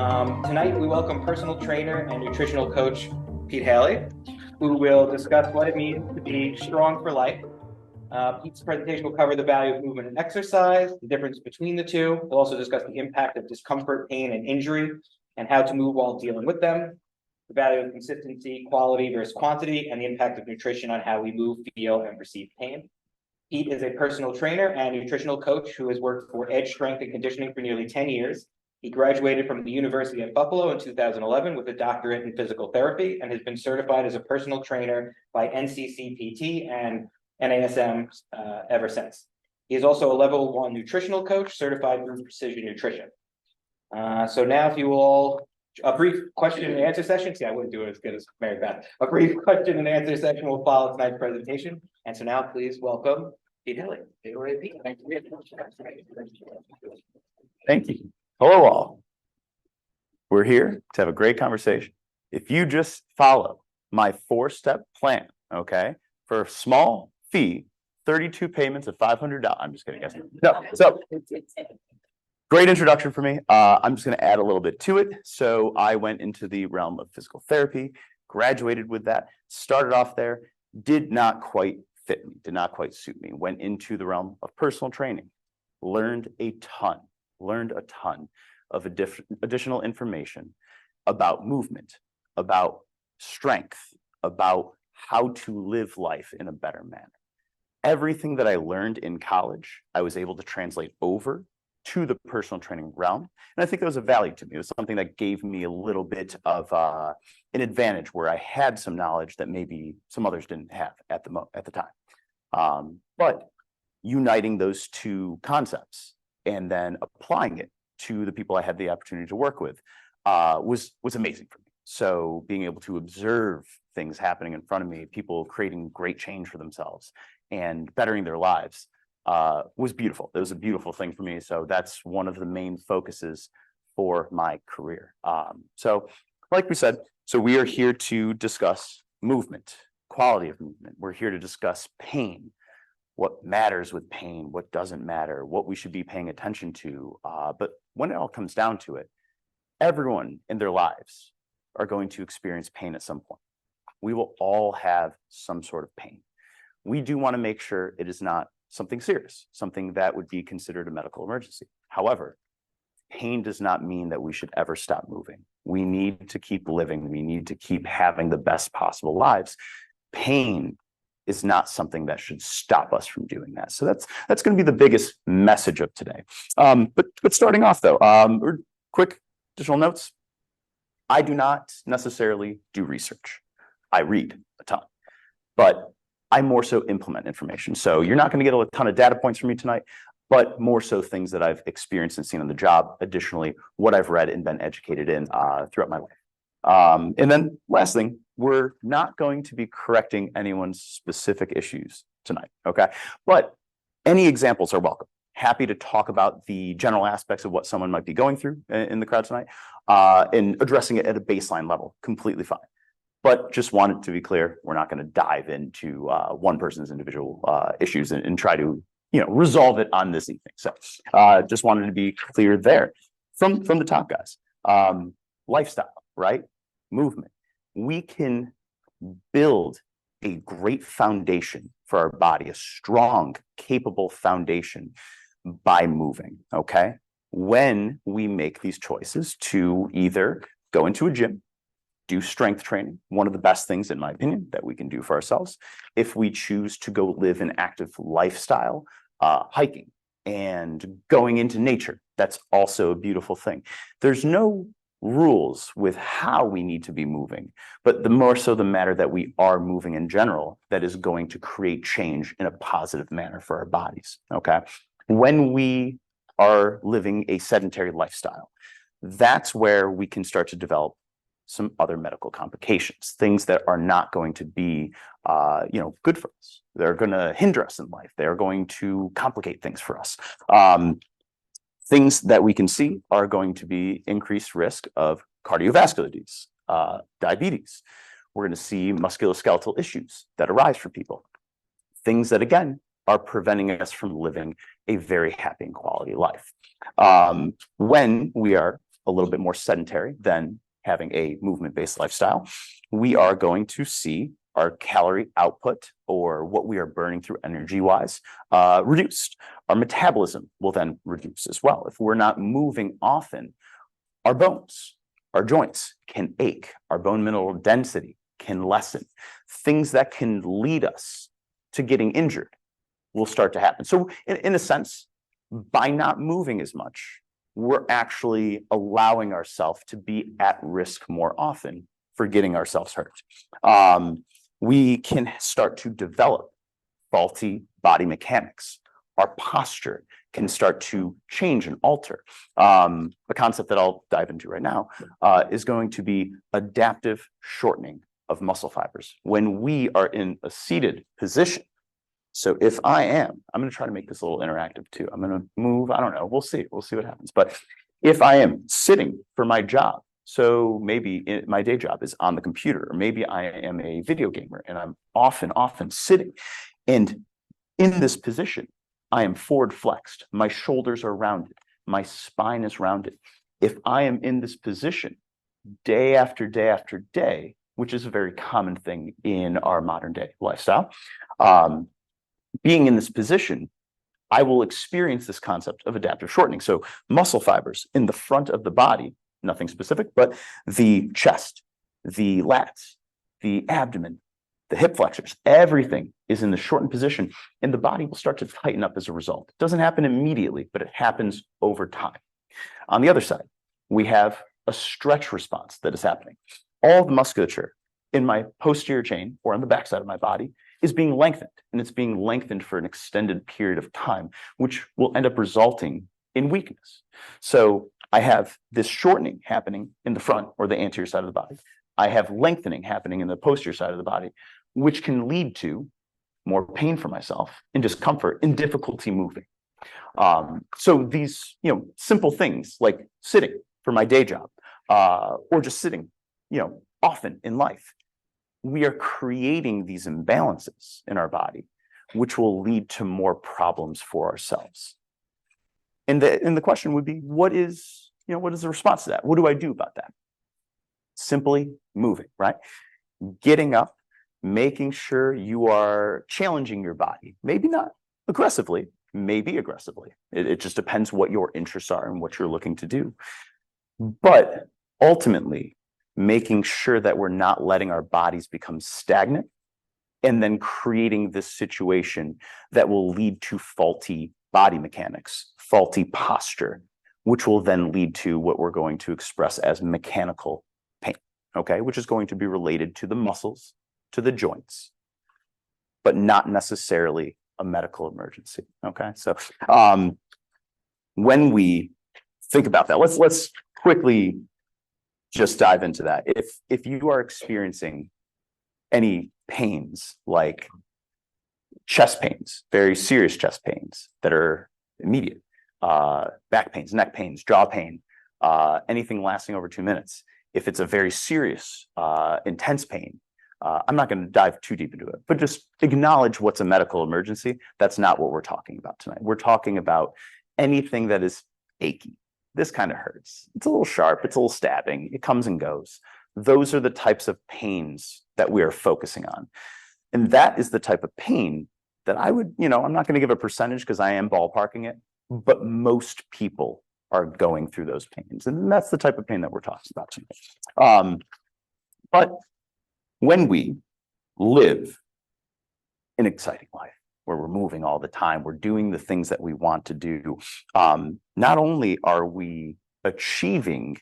Tonight, we welcome personal trainer and nutritional coach Pete Haley, who will discuss what it means to be strong for life. Pete's presentation will cover the value of movement and exercise, the difference between the two. We'll also discuss the impact of discomfort, pain, and injury, and how to move while dealing with them, the value of consistency, quality versus quantity, and the impact of nutrition on how we move, feel, and perceive pain. Pete is a personal trainer and nutritional coach who has worked for Edge Strength and Conditioning for nearly 10 years. He graduated from the University of Buffalo in 2011 with a doctorate in physical therapy and has been certified as a personal trainer by NCCPT and NASM ever since. He is also a level 1 nutritional coach certified through Precision Nutrition. So now if you all, a brief question and answer session. See, I wouldn't do it as good as Mary Beth. A brief question and answer session will follow tonight's presentation. And so now please welcome Pete Haley. Thank you. Hello all. We're here to have a great conversation. If you just follow my 4-step plan, okay, for a small fee, 32 payments of $500. I'm just kidding, guys. No, so great introduction for me. I'm just going to add a little bit to it. So I went into the realm of physical therapy, graduated with that, started off there, did not quite fit me, did not quite suit me, went into the realm of personal training, learned a ton of additional information about movement, about strength, about how to live life in a better manner. Everything that I learned in college, I was able to translate over to the personal training realm. And I think that was a value to me. It was something that gave me a little bit of an advantage where I had some knowledge that maybe some others didn't have at the time. But uniting those two concepts and then applying it to the people I had the opportunity to work with was amazing for me. So being able to observe things happening in front of me, people creating great change for themselves and bettering their lives was beautiful. It was a beautiful thing for me. So that's one of the main focuses for my career. So like we said, so we are here to discuss movement, quality of movement. We're here to discuss pain, what matters with pain, what doesn't matter, what we should be paying attention to. But when it all comes down to it, everyone in their lives are going to experience pain at some point. We will all have some sort of pain. We do want to make sure it is not something serious, something that would be considered a medical emergency. However, pain does not mean that we should ever stop moving. We need to keep living. We need to keep having the best possible lives. Pain is not something that should stop us from doing that. So that's going to be the biggest message of today. But starting off though, quick additional notes. I do not necessarily do research. I read a ton, but I more so implement information. So you're not going to get a ton of data points from me tonight, but more so things that I've experienced and seen on the job. Additionally, what I've read and been educated in throughout my life. And then last thing, we're not going to be correcting anyone's specific issues tonight, okay? But any examples are welcome. Happy to talk about the general aspects of what someone might be going through in the crowd tonight and addressing it at a baseline level, completely fine. But just wanted to be clear, we're not going to dive into one person's individual issues and try to resolve it on this evening. So just wanted to be clear there. From the top, guys. Lifestyle, right? Movement. We can build a great foundation for our body, a strong, capable foundation by moving, okay? When we make these choices to either go into a gym, do strength training, one of the best things, in my opinion, that we can do for ourselves. If we choose to go live an active lifestyle, hiking and going into nature, that's also a beautiful thing. There's no rules with how we need to be moving, but the more so the matter that we are moving in general, that is going to create change in a positive manner for our bodies, okay? When we are living a sedentary lifestyle, that's where we can start to develop some other medical complications, things that are not going to be, good for us. They're going to hinder us in life. They're going to complicate things for us. Things that we can see are going to be increased risk of cardiovascular disease, diabetes. We're going to see musculoskeletal issues that arise for people. Things that, again, are preventing us from living a very happy and quality life. When we are a little bit more sedentary than having a movement-based lifestyle, we are going to see our calorie output, or what we are burning through energy-wise, reduced. Our metabolism will then reduce as well. If we're not moving often, our bones, our joints can ache, our bone mineral density can lessen. Things that can lead us to getting injured will start to happen. So in a sense, by not moving as much, we're actually allowing ourselves to be at risk more often for getting ourselves hurt. We can start to develop faulty body mechanics. Our posture can start to change and alter. A concept that I'll dive into right now is going to be adaptive shortening of muscle fibers. When we are in a seated position, so if I'm going to try to make this a little interactive too. I'm going to move, I don't know, we'll see what happens. But if I am sitting for my job, so maybe my day job is on the computer, or maybe I am a video gamer and I'm often sitting. And in this position, I am forward flexed. My shoulders are rounded. My spine is rounded. If I am in this position day after day after day, which is a very common thing in our modern day lifestyle, being in this position, I will experience this concept of adaptive shortening. So muscle fibers in the front of the body, nothing specific, but the chest, the lats, the abdomen, the hip flexors, everything is in the shortened position, and the body will start to tighten up as a result. It doesn't happen immediately, but it happens over time. On the other side, we have a stretch response that is happening. All the musculature in my posterior chain, or on the backside of my body, is being lengthened, and it's being lengthened for an extended period of time, which will end up resulting in weakness. So I have this shortening happening in the front, or the anterior side of the body. I have lengthening happening in the posterior side of the body, which can lead to more pain for myself and discomfort and difficulty moving. So these, simple things like sitting for my day job, or just sitting, often in life, we are creating these imbalances in our body, which will lead to more problems for ourselves. And the question would be, what is the response to that? What do I do about that? Simply moving, right? Getting up, making sure you are challenging your body. Maybe not aggressively, maybe aggressively. It just depends what your interests are and what you're looking to do. But ultimately, making sure that we're not letting our bodies become stagnant and then creating this situation that will lead to faulty body mechanics, faulty posture, which will then lead to what we're going to express as mechanical pain, okay? Which is going to be related to the muscles, to the joints, but not necessarily a medical emergency, okay? So when we think about that, let's quickly just dive into that. If you are experiencing any pains, like chest pains, very serious chest pains that are immediate, back pains, neck pains, jaw pain, anything lasting over 2 minutes, if it's a very serious, intense pain, I'm not going to dive too deep into it, but just acknowledge what's a medical emergency. That's not what we're talking about tonight. We're talking about anything that is achy. This kind of hurts. It's a little sharp. It's a little stabbing. It comes and goes. Those are the types of pains that we are focusing on. And that is the type of pain that I would, I'm not going to give a percentage because I am ballparking it, but most people are going through those pains. And that's the type of pain that we're talking about tonight. But when we live an exciting life, where we're moving all the time, we're doing the things that we want to do, not only are we achieving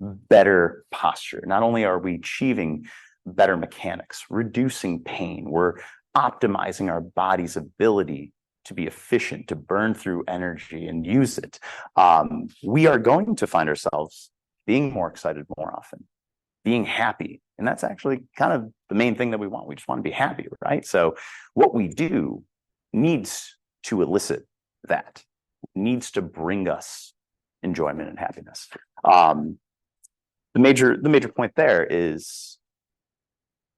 better posture, not only are we achieving better mechanics, reducing pain, we're optimizing our body's ability to be efficient, to burn through energy and use it. We are going to find ourselves being more excited more often, being happy. And that's actually kind of the main thing that we want. We just want to be happy, right? So what we do needs to elicit that, needs to bring us enjoyment and happiness. The major point there is,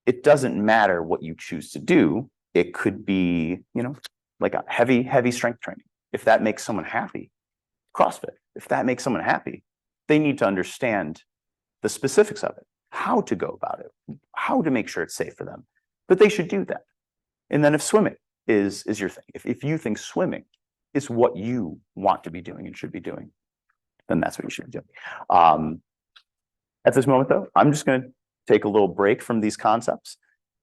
it doesn't matter what you choose to do. It could be, like a heavy strength training. If that makes someone happy, CrossFit. If that makes someone happy, they need to understand the specifics of it, how to go about it, how to make sure it's safe for them. But they should do that. And then if swimming is your thing, if you think swimming is what you want to be doing and should be doing, then that's what you should be doing. At this moment, though, I'm just going to take a little break from these concepts,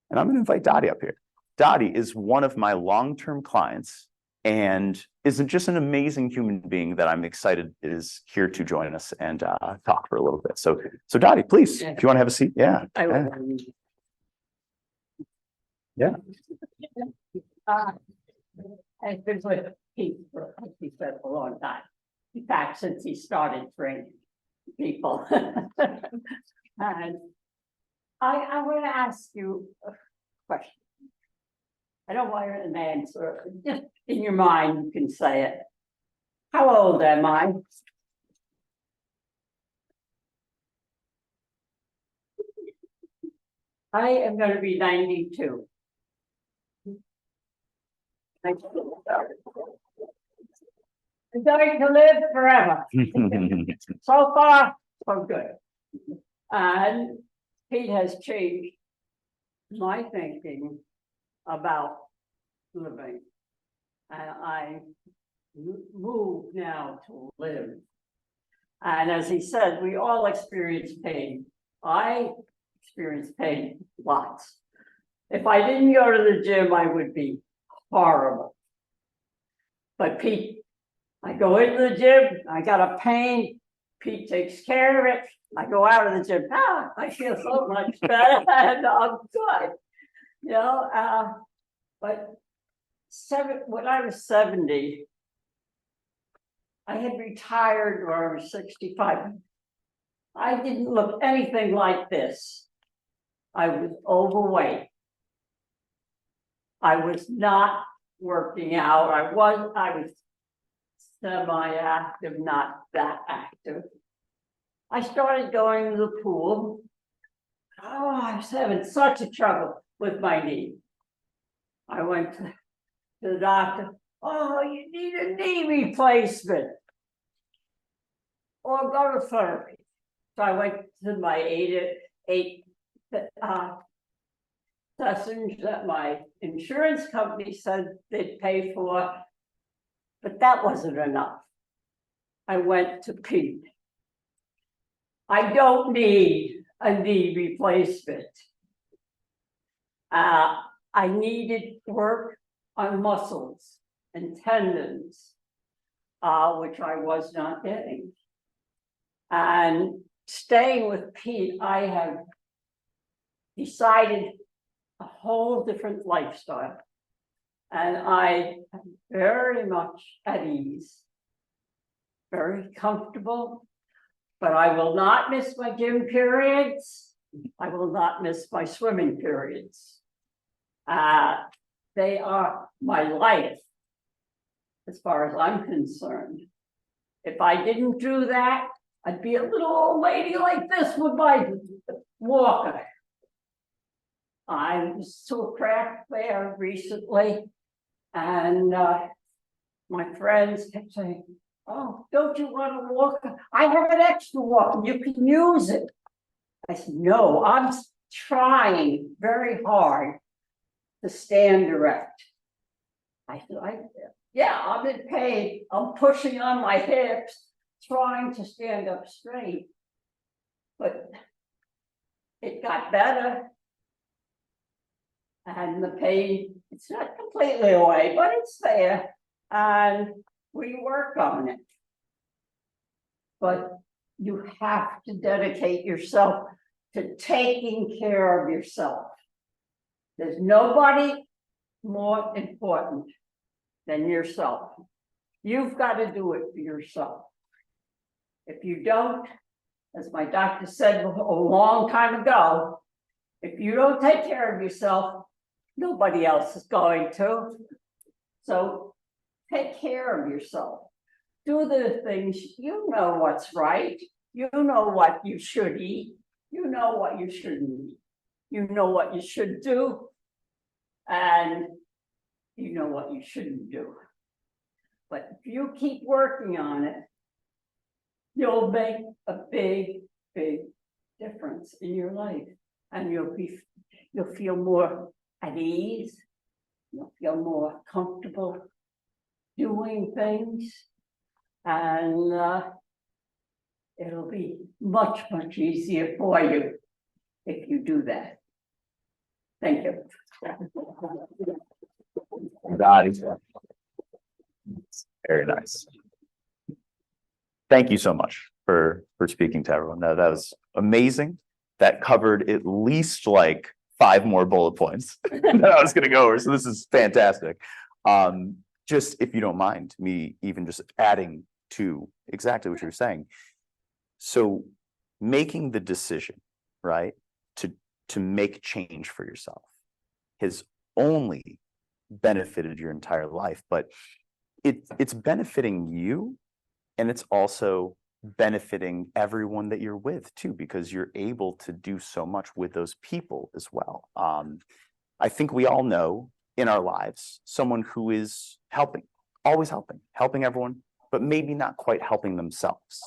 and I'm going to invite Dottie up here. Dottie is one of my long-term clients and is just an amazing human being that I'm excited is here to join us and talk for a little bit. So Dottie, please, if you want to have a seat. Yeah. I will. Yeah. I've been with Pete for, like he said, a long time. In fact, since he started training people. And I want to ask you a question. I don't want an answer. Just in your mind, you can say it. How old am I? I am going to be 92. I'm going to live forever. So far, so good. And Pete has changed my thinking about living. And I move now to live. And as he said, we all experience pain. I experience pain lots. If I didn't go to the gym, I would be horrible. But Pete, I go into the gym, I got a pain, Pete takes care of it. I go out of the gym, I feel so much better and I'm good. You know, but when I was 70, I had retired when I was 65. I didn't look anything like this. I was overweight. I was not working out. I was semi-active, not that active. I started going to the pool. Oh, I was having such a trouble with my knee. I went to the doctor. Oh, you need a knee replacement. Or go to therapy. So I went to my eight sessions that my insurance company said they'd pay for, but that wasn't enough. I went to Pete. I don't need a knee replacement. I needed work on muscles and tendons, which I was not getting. And staying with Pete, I have decided a whole different lifestyle. And I am very much at ease, very comfortable, but I will not miss my gym periods. I will not miss my swimming periods. They are my life, as far as I'm concerned. If I didn't do that, I'd be a little old lady like this with my walker. I was to a craft fair recently, and my friends kept saying, oh, don't you want a walker? I have an extra walker, you can use it. I said, no, I'm trying very hard to stand erect. I said, yeah, I'm in pain. I'm pushing on my hips, trying to stand up straight. But it got better. And the pain, it's not completely away, but it's there. And we work on it. But you have to dedicate yourself to taking care of yourself. There's nobody more important than yourself. You've got to do it for yourself. If you don't, as my doctor said a long time ago, if you don't take care of yourself, nobody else is going to. So take care of yourself. Do the things, you know what's right. You know what you should eat. You know what you shouldn't eat. You know what you should do. And you know what you shouldn't do. But if you keep working on it, you'll make a big, big difference in your life. And you'll feel more at ease. You'll feel more comfortable doing things. And it'll be much, much easier for you if you do that. Thank you. That is very nice. Thank you so much for speaking to everyone. That was amazing. That covered at least like 5 more bullet points that I was going to go over. So this is fantastic. Just if you don't mind me even just adding to exactly what you were saying. So making the decision, right, to make change for yourself has only benefited your entire life, but it's benefiting you, and it's also benefiting everyone that you're with too, because you're able to do so much with those people as well. I think we all know in our lives someone who is helping, always helping everyone, but maybe not quite helping themselves.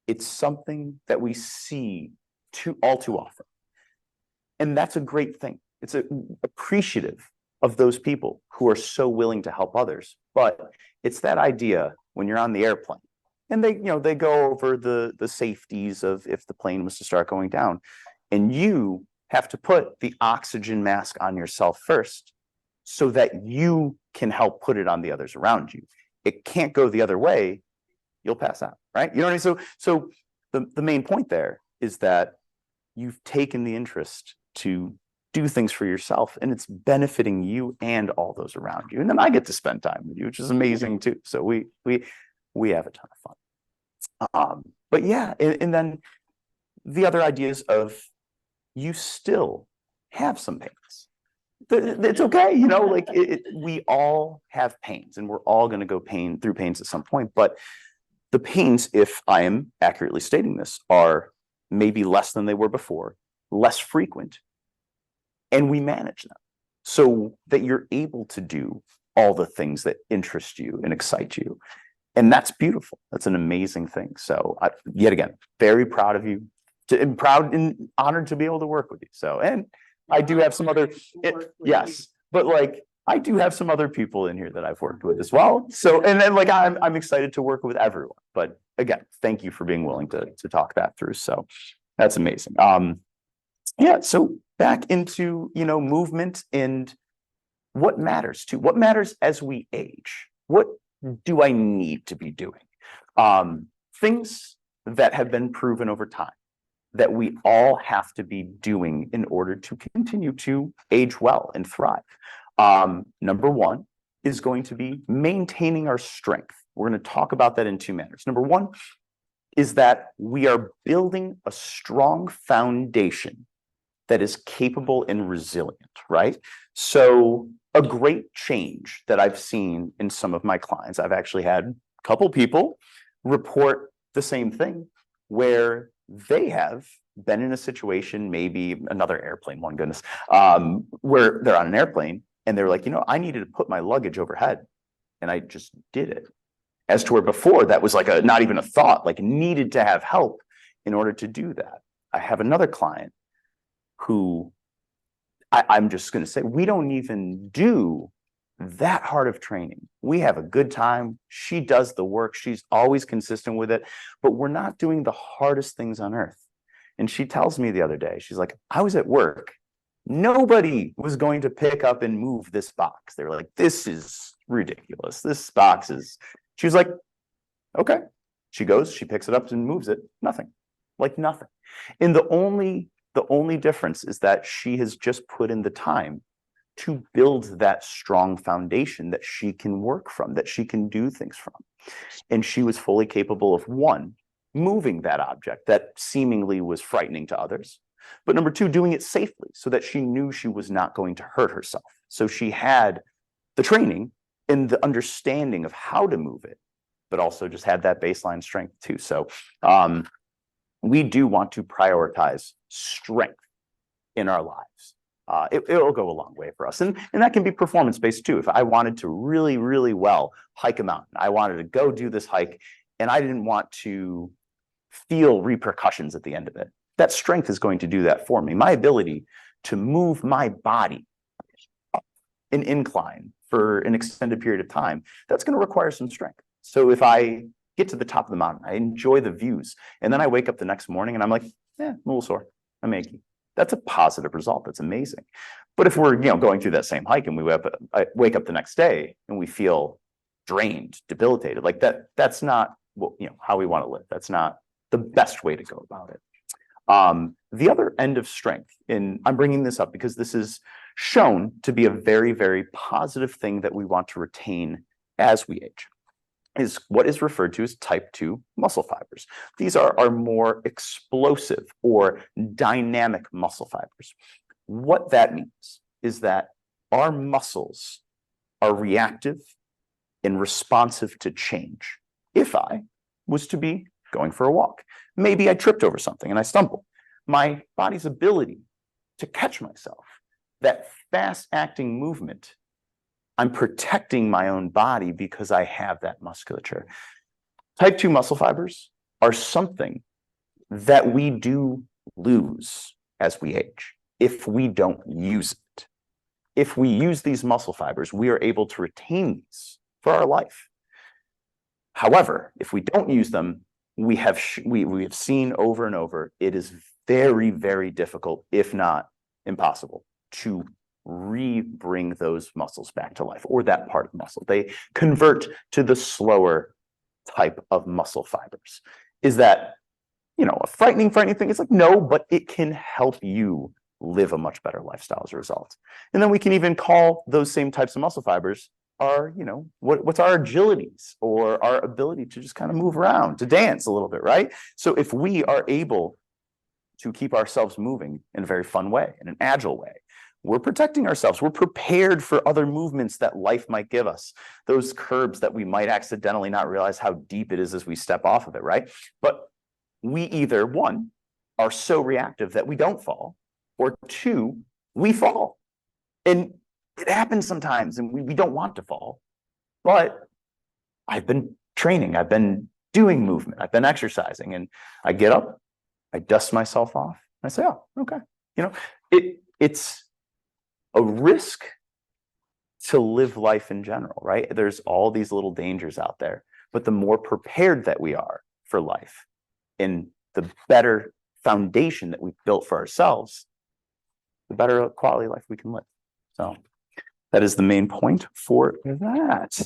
It's something that we see all too often. And that's a great thing. It's appreciative of those people who are so willing to help others. But it's that idea when you're on the airplane and they go over the safeties of if the plane was to start going down, and you have to put the oxygen mask on yourself first so that you can help put it on the others around you. It can't go the other way. You'll pass out, right? You know what I mean? So the main point there is that you've taken the interest to do things for yourself, and it's benefiting you and all those around you. And then I get to spend time with you, which is amazing too. So we have a ton of fun. But yeah, and then the other ideas of you still have some pains. It's okay, like we all have pains, and we're all going to go through pains at some point. But the pains, if I am accurately stating this, are maybe less than they were before, less frequent, and we manage them so that you're able to do all the things that interest you and excite you. And that's beautiful. That's an amazing thing. So yet again, very proud of you, and proud and honored to be able to work with you. So, and I do have some other, yes, but like I do have some other people in here that I've worked with as well. So, and then like I'm excited to work with everyone. But again, thank you for being willing to talk that through. So that's amazing. Yeah. So back into movement and what matters as we age. What do I need to be doing? Things that have been proven over time that we all have to be doing in order to continue to age well and thrive. Number one is going to be maintaining our strength. We're going to talk about that in 2 manners. Number one is that we are building a strong foundation that is capable and resilient, right? So a great change that I've seen in some of my clients, I've actually had a couple people report the same thing, where they have been in a situation, maybe another airplane, one goodness, where they're on an airplane and they're like, I needed to put my luggage overhead, and I just did it. As to where before that was like not even a thought, like needed to have help in order to do that. I have another client who I'm just going to say, we don't even do that hard of training. We have a good time. She does the work. She's always consistent with it, but we're not doing the hardest things on earth. And she tells me the other day, she's like, I was at work. Nobody was going to pick up and move this box. They were like, this is ridiculous. This box is, she was like, okay. She goes, she picks it up and moves it. Nothing, like nothing. And the only difference is that she has just put in the time to build that strong foundation that she can work from, that she can do things from. And she was fully capable of, one, moving that object that seemingly was frightening to others, but number two, doing it safely so that she knew she was not going to hurt herself. So she had the training and the understanding of how to move it, but also just had that baseline strength too. So we do want to prioritize strength in our lives. It'll go a long way for us. And that can be performance-based too. If I wanted to really, really well hike a mountain, I wanted to go do this hike, and I didn't want to feel repercussions at the end of it. That strength is going to do that for me. My ability to move my body up an incline for an extended period of time, that's going to require some strength. So if I get to the top of the mountain, I enjoy the views, and then I wake up the next morning and I'm like, I'm a little sore, I'm achy. That's a positive result. That's amazing. But if we're going through that same hike and we wake up the next day and we feel drained, debilitated, like that's not what, how we want to live. That's not the best way to go about it. The other end of strength, and I'm bringing this up because this is shown to be a very, very positive thing that we want to retain as we age, is what is referred to as type 2 muscle fibers. These are our more explosive or dynamic muscle fibers. What that means is that our muscles are reactive and responsive to change. If I was to be going for a walk, maybe I tripped over something and I stumbled, my body's ability to catch myself, that fast acting movement, I'm protecting my own body because I have that musculature. Type 2 muscle fibers are something that we do lose as we age if we don't use it. If we use these muscle fibers, we are able to retain these for our life. However, if we don't use them, we have seen over and over, it is very, very difficult, if not impossible, to re-bring those muscles back to life, or that part of muscle. They convert to the slower type of muscle fibers. Is that, a frightening thing? It's like, no, but it can help you live a much better lifestyle as a result. And then we can even call those same types of muscle fibers our, what's our agilities, or our ability to just kind of move around, to dance a little bit, right? So if we are able to keep ourselves moving in a very fun way, in an agile way, we're protecting ourselves. We're prepared for other movements that life might give us, those curbs that we might accidentally not realize how deep it is as we step off of it, right? But we either, one, are so reactive that we don't fall, or two, we fall. And it happens sometimes, and we don't want to fall. But I've been training, I've been doing movement, I've been exercising, and I get up, I dust myself off, and I say, oh, okay. It's a risk to live life in general, right? There's all these little dangers out there, but the more prepared that we are for life and the better foundation that we've built for ourselves, the better quality life we can live. So that is the main point for that.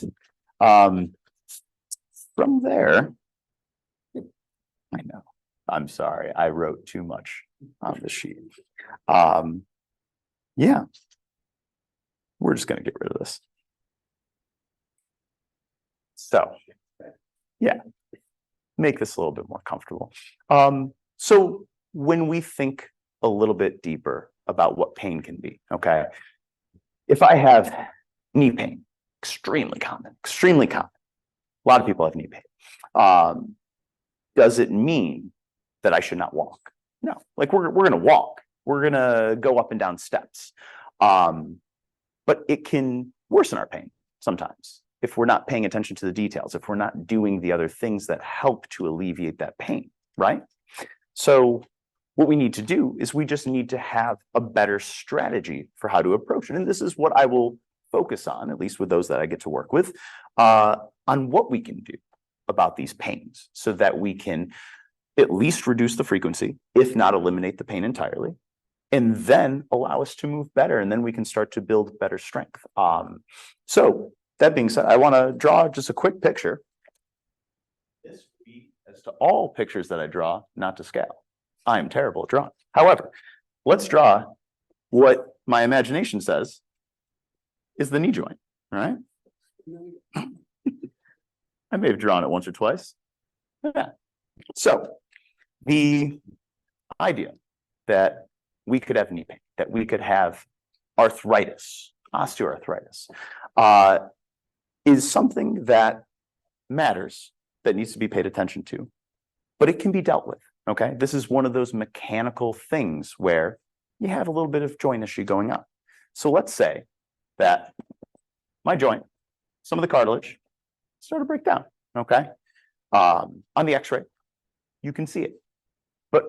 From there, I know, I'm sorry, I wrote too much on the sheet. Yeah. We're just going to get rid of this. So, yeah, make this a little bit more comfortable. So when we think a little bit deeper about what pain can be, okay, if I have knee pain, extremely common, a lot of people have knee pain. Does it mean that I should not walk? No, like we're going to walk, we're going to go up and down steps. But it can worsen our pain sometimes if we're not paying attention to the details, if we're not doing the other things that help to alleviate that pain, right? So what we need to do is we just need to have a better strategy for how to approach it. And this is what I will focus on, at least with those that I get to work with, on what we can do about these pains so that we can at least reduce the frequency, if not eliminate the pain entirely, and then allow us to move better, and then we can start to build better strength. So that being said, I want to draw just a quick picture. This would be, as to all pictures that I draw, not to scale. I am terrible at drawing. However, let's draw what my imagination says is the knee joint, all right? I may have drawn it once or twice. Yeah. So the idea that we could have knee pain, that we could have arthritis, osteoarthritis, is something that matters, that needs to be paid attention to, but it can be dealt with, okay? This is one of those mechanical things where you have a little bit of joint issue going on. So let's say that my joint, some of the cartilage, started to break down, okay? On the x-ray, You can see it. But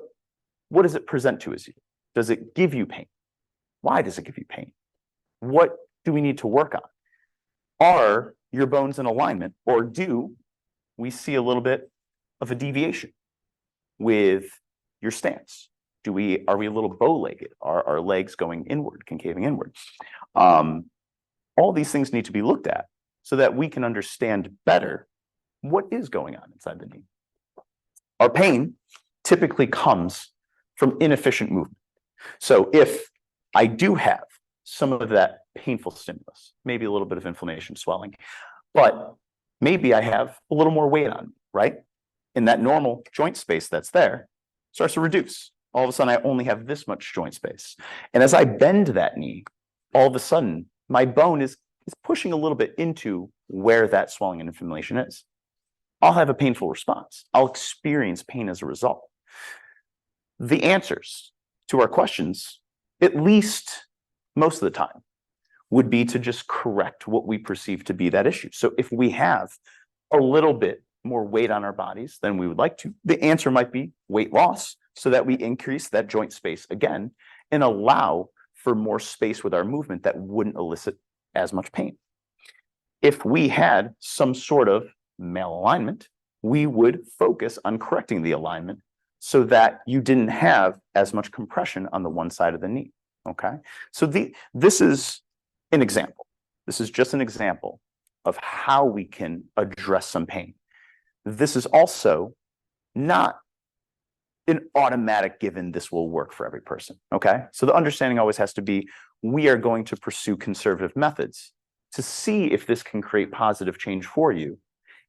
what does it present to you? Does it give you pain? Why does it give you pain? What do we need to work on? Are your bones in alignment, or do we see a little bit of a deviation with your stance? Are we a little bow-legged? Are our legs going inward, concaving inward? All these things need to be looked at so that we can understand better what is going on inside the knee. Our pain typically comes from inefficient movement. So if I do have some of that painful stimulus, maybe a little bit of inflammation, swelling, but maybe I have a little more weight on me, right? And that normal joint space that's there starts to reduce. All of a sudden, I only have this much joint space. And as I bend that knee, all of a sudden, my bone is pushing a little bit into where that swelling and inflammation is. I'll have a painful response. I'll experience pain as a result. The answers to our questions, at least most of the time, would be to just correct what we perceive to be that issue. So if we have a little bit more weight on our bodies than we would like to, the answer might be weight loss, so that we increase that joint space again and allow for more space with our movement that wouldn't elicit as much pain. If we had some sort of malalignment, we would focus on correcting the alignment so that you didn't have as much compression on the one side of the knee, okay? So this is an example. This is just an example of how we can address some pain. This is also not an automatic given this will work for every person, okay? So the understanding always has to be, we are going to pursue conservative methods to see if this can create positive change for you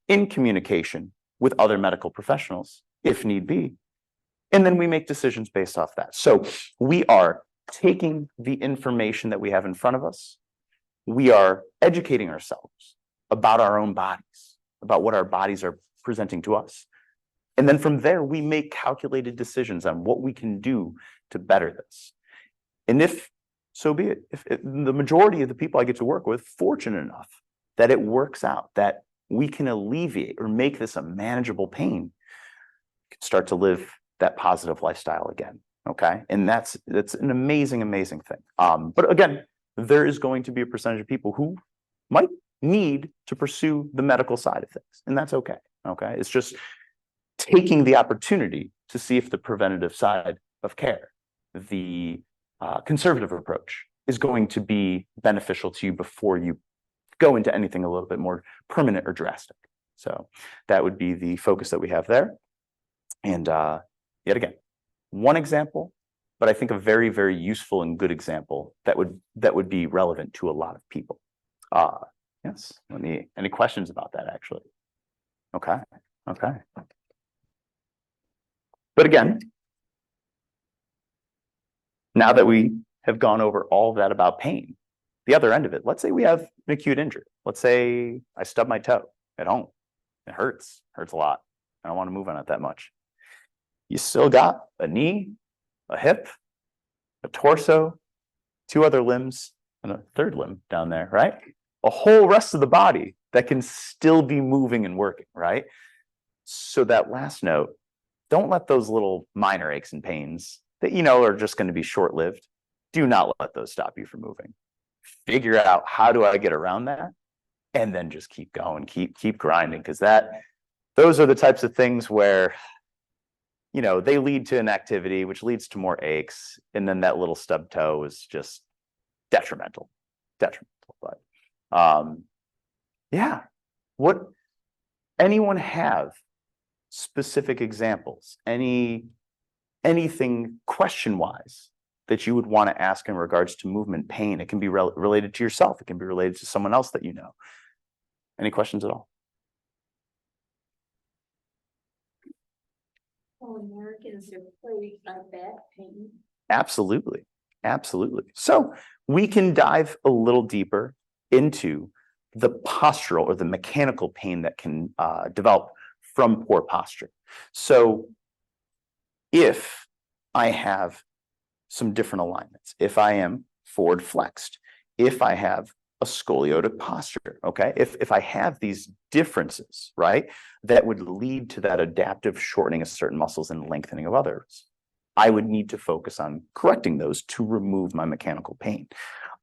in communication with other medical professionals, if need be. And then we make decisions based off that. So we are taking the information that we have in front of us. We are educating ourselves about our own bodies, about what our bodies are presenting to us. And then from there, we make calculated decisions on what we can do to better this. And if so be it, if the majority of the people I get to work with, fortunate enough that it works out, that we can alleviate or make this a manageable pain, you can start to live that positive lifestyle again, okay? And that's an amazing, amazing thing. But again, there is going to be a percentage of people who might need to pursue the medical side of things, and that's okay, okay? It's just taking the opportunity to see if the preventative side of care, the conservative approach, is going to be beneficial to you before you go into anything a little bit more permanent or drastic. So that would be the focus that we have there. And yet again, one example, but I think a very, very useful and good example that would be relevant to a lot of people. Yes, any questions about that actually? Okay, okay. But again, now that we have gone over all of that about pain, the other end of it, let's say we have an acute injury. Let's say I stub my toe at home. It hurts a lot. I don't want to move on it that much. You still got a knee, a hip, a torso, 2 other limbs, and a 3rd limb down there, right? A whole rest of the body that can still be moving and working, right? So that last note, don't let those little minor aches and pains that you know are just going to be short-lived, do not let those stop you from moving. Figure out, how do I get around that? And then just keep going, keep grinding, because those are the types of things where, you know, they lead to inactivity, which leads to more aches, and then that little stub toe is just detrimental. But yeah, anyone have specific examples, anything question-wise that you would want to ask in regards to movement pain? It can be related to yourself. It can be related to someone else that you know. Any questions at all? All Americans are plagued by back pain. Absolutely. Absolutely. So we can dive a little deeper into the postural or the mechanical pain that can develop from poor posture. So if I have some different alignments, if I am forward flexed, if I have a scoliotic posture. Okay. If I have these differences, right, that would lead to that adaptive shortening of certain muscles and lengthening of others, I would need to focus on correcting those to remove my mechanical pain.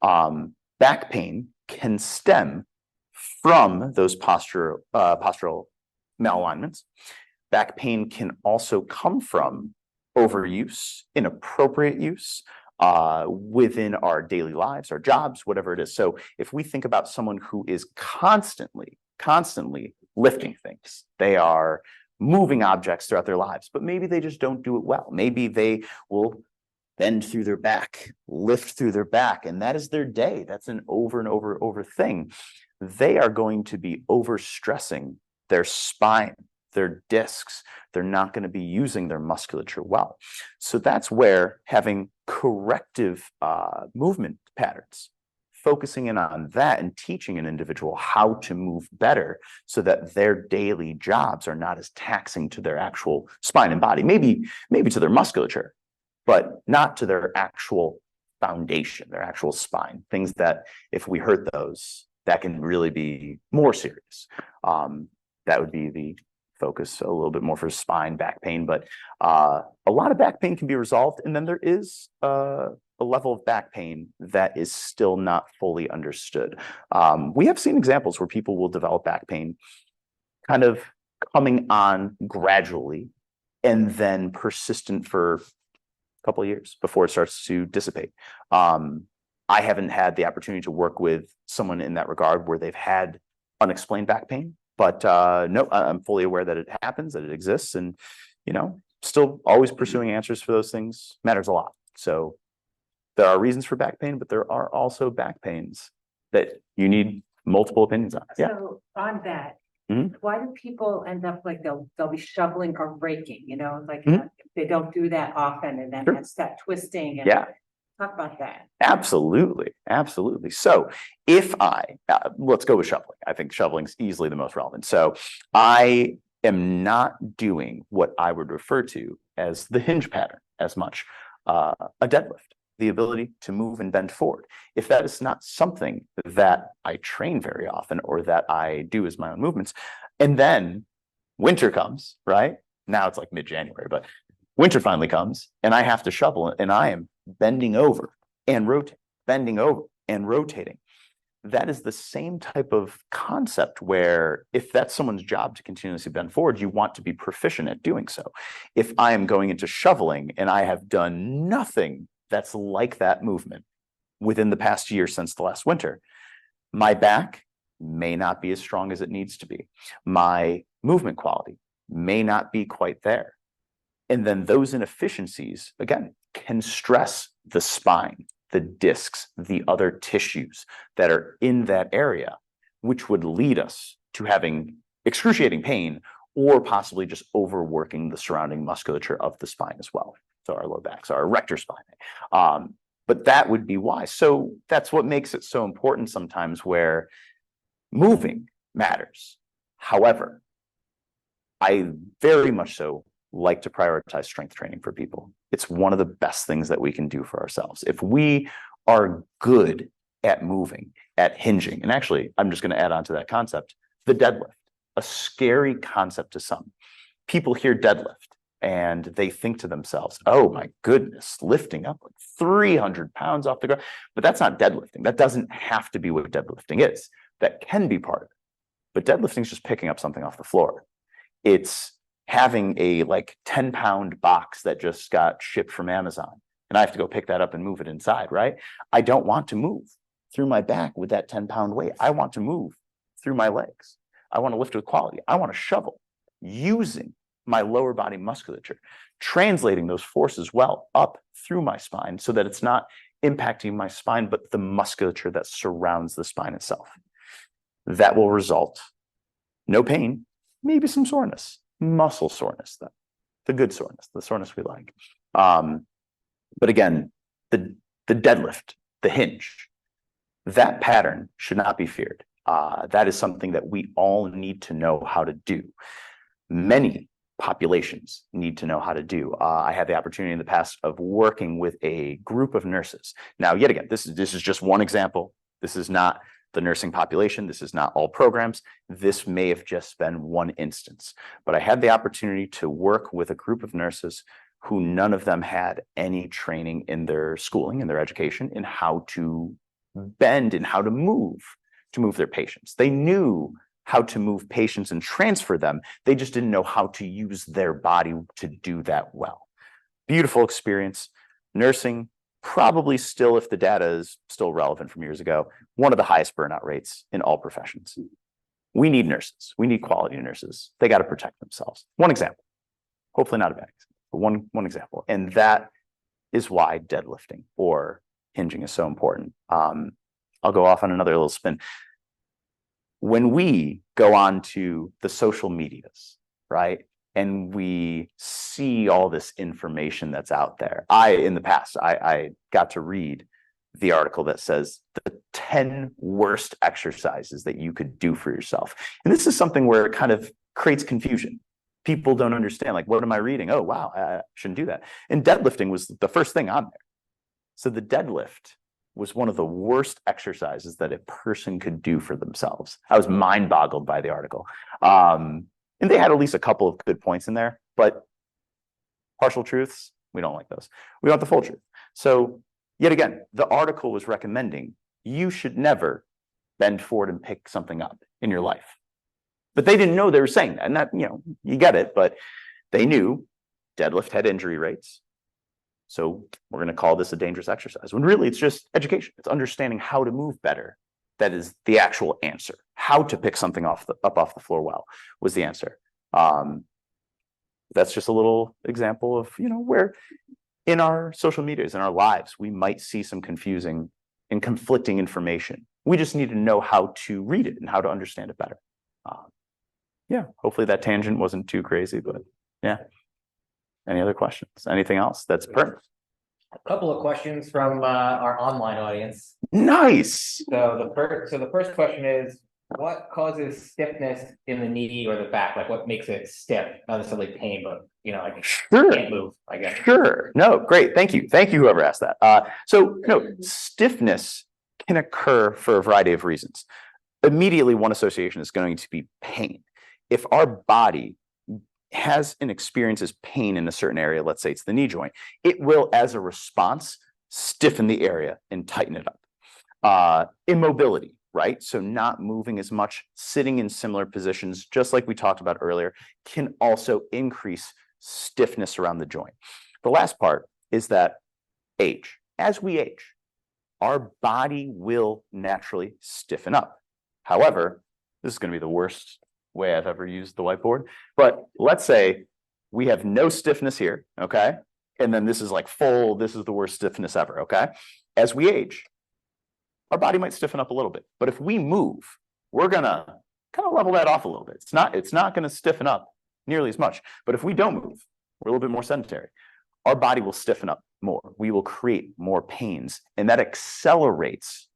Back pain can stem from those postural malalignments. Back pain can also come from overuse, inappropriate use within our daily lives, our jobs, whatever it is. So if we think about someone who is constantly lifting things, they are moving objects throughout their lives, but maybe they just don't do it well. Maybe they will bend through their back, lift through their back, and that is their day. That's an over and over thing. They are going to be overstressing their spine, their discs. They're not going to be using their musculature well. So that's where having corrective movement patterns, focusing in on that and teaching an individual how to move better so that their daily jobs are not as taxing to their actual spine and body, maybe to their musculature, but not to their actual foundation, their actual spine, things that if we hurt those, that can really be more serious. That would be the focus a little bit more for spine, back pain, but a lot of back pain can be resolved. And then there is a level of back pain that is still not fully understood. We have seen examples where people will develop back pain kind of coming on gradually and then persistent for a couple of years before it starts to dissipate. I haven't had the opportunity to work with someone in that regard where they've had unexplained back pain, but no, I'm fully aware that it happens, that it exists, and still always pursuing answers for those things matters a lot. So there are reasons for back pain, but there are also back pains that you need multiple opinions on. Yeah. So on that, Mhm. why do people end up like they'll be shoveling or raking, like Mhm. they don't do that often and then Sure. that's that twisting and Yeah. talk about that. Absolutely. So if let's go with shoveling. I think shoveling is easily the most relevant. So I am not doing what I would refer to as the hinge pattern as much. A deadlift, the ability to move and bend forward. If that is not something that I train very often or that I do as my own movements, and then winter comes, right? Now it's like mid-January, but winter finally comes and I have to shovel and I am bending over and rotating, bending over and rotating. That is the same type of concept where if that's someone's job to continuously bend forward, you want to be proficient at doing so. If I am going into shoveling and I have done nothing that's like that movement within the past year since the last winter, my back may not be as strong as it needs to be. My movement quality may not be quite there. And then those inefficiencies, again, can stress the spine, the discs, the other tissues that are in that area, which would lead us to having excruciating pain or possibly just overworking the surrounding musculature of the spine as well. So our low back, so our erector spine. But that would be why. So that's what makes it so important sometimes where moving matters. However, I very much so like to prioritize strength training for people. It's one of the best things that we can do for ourselves. If we are good at moving, at hinging, and actually, I'm just going to add on to that concept, the deadlift, a scary concept to some. People hear deadlift and they think to themselves, oh my goodness, lifting up like 300 pounds off the ground. But that's not deadlifting. That doesn't have to be what deadlifting is. That can be part of it. But deadlifting is just picking up something off the floor. It's having a 10-pound box that just got shipped from Amazon and I have to go pick that up and move it inside, right? I don't want to move through my back with that 10-pound weight. I want to move through my legs. I want to lift with quality. I want to shovel using my lower body musculature, translating those forces well up through my spine so that it's not impacting my spine, but the musculature that surrounds the spine itself. That will result no pain, maybe some soreness. Muscle soreness, though, the good soreness, the soreness we like. But again, the deadlift, the hinge, that pattern should not be feared. That is something that we all need to know how to do. Many populations need to know how to do. I had the opportunity in the past of working with a group of nurses. Now, yet again, this is just one example. This is not the nursing population. This is not all programs. This may have just been one instance, but I had the opportunity to work with a group of nurses who none of them had any training in their schooling, in their education, in how to bend and how to move their patients. They knew how to move patients and transfer them. They just didn't know how to use their body to do that well. Beautiful experience. Nursing, probably still, if the data is still relevant from years ago, one of the highest burnout rates in all professions. We need nurses. We need quality nurses. They got to protect themselves. One example, hopefully not a bad example, but one example. And that is why deadlifting or hinging is so important. I'll go off on another little spin. When we go on to the social medias, right, and we see all this information that's out there, in the past, I got to read the article that says the 10 worst exercises that you could do for yourself. And this is something where it kind of creates confusion. People don't understand, like, what am I reading? Oh, wow, I shouldn't do that. And deadlifting was the first thing on there. So the deadlift was one of the worst exercises that a person could do for themselves. I was mind boggled by the article. And they had at least a couple of good points in there, but partial truths, we don't like those. We want the full truth. So yet again, the article was recommending you should never bend forward and pick something up in your life. But they didn't know they were saying that. And that, you get it, but they knew deadlift had injury rates. So we're going to call this a dangerous exercise, when really it's just education. It's understanding how to move better. That is the actual answer. How to pick something up off the floor well was the answer. That's just a little example of, where in our social medias, in our lives, we might see some confusing and conflicting information. We just need to know how to read it and how to understand it better. Hopefully that tangent wasn't too crazy, but yeah. Any other questions? Anything else? That's perfect. A couple of questions from our online audience. Nice. So the first question is, what causes stiffness in the knee or the back? Like, what makes it stiff? Not necessarily pain, but like Sure. can't move, I guess. Sure. No, great. Thank you. Thank you, whoever asked that. Stiffness can occur for a variety of reasons. Immediately, one association is going to be pain. If our body has and experiences pain in a certain area, let's say it's the knee joint, it will, as a response, stiffen the area and tighten it up. Immobility, right? So not moving as much, sitting in similar positions, just like we talked about earlier, can also increase stiffness around the joint. The last part is that age. As we age, our body will naturally stiffen up. However, this is going to be the worst way I've ever used the whiteboard, but let's say we have no stiffness here, okay? And then this is like full, this is the worst stiffness ever, okay? As we age, our body might stiffen up a little bit, but if we move, we're gonna kind of level that off a little bit. It's not gonna stiffen up nearly as much, but if we don't move, we're a little bit more sedentary, our body will stiffen up more. We will create more pains, and that accelerates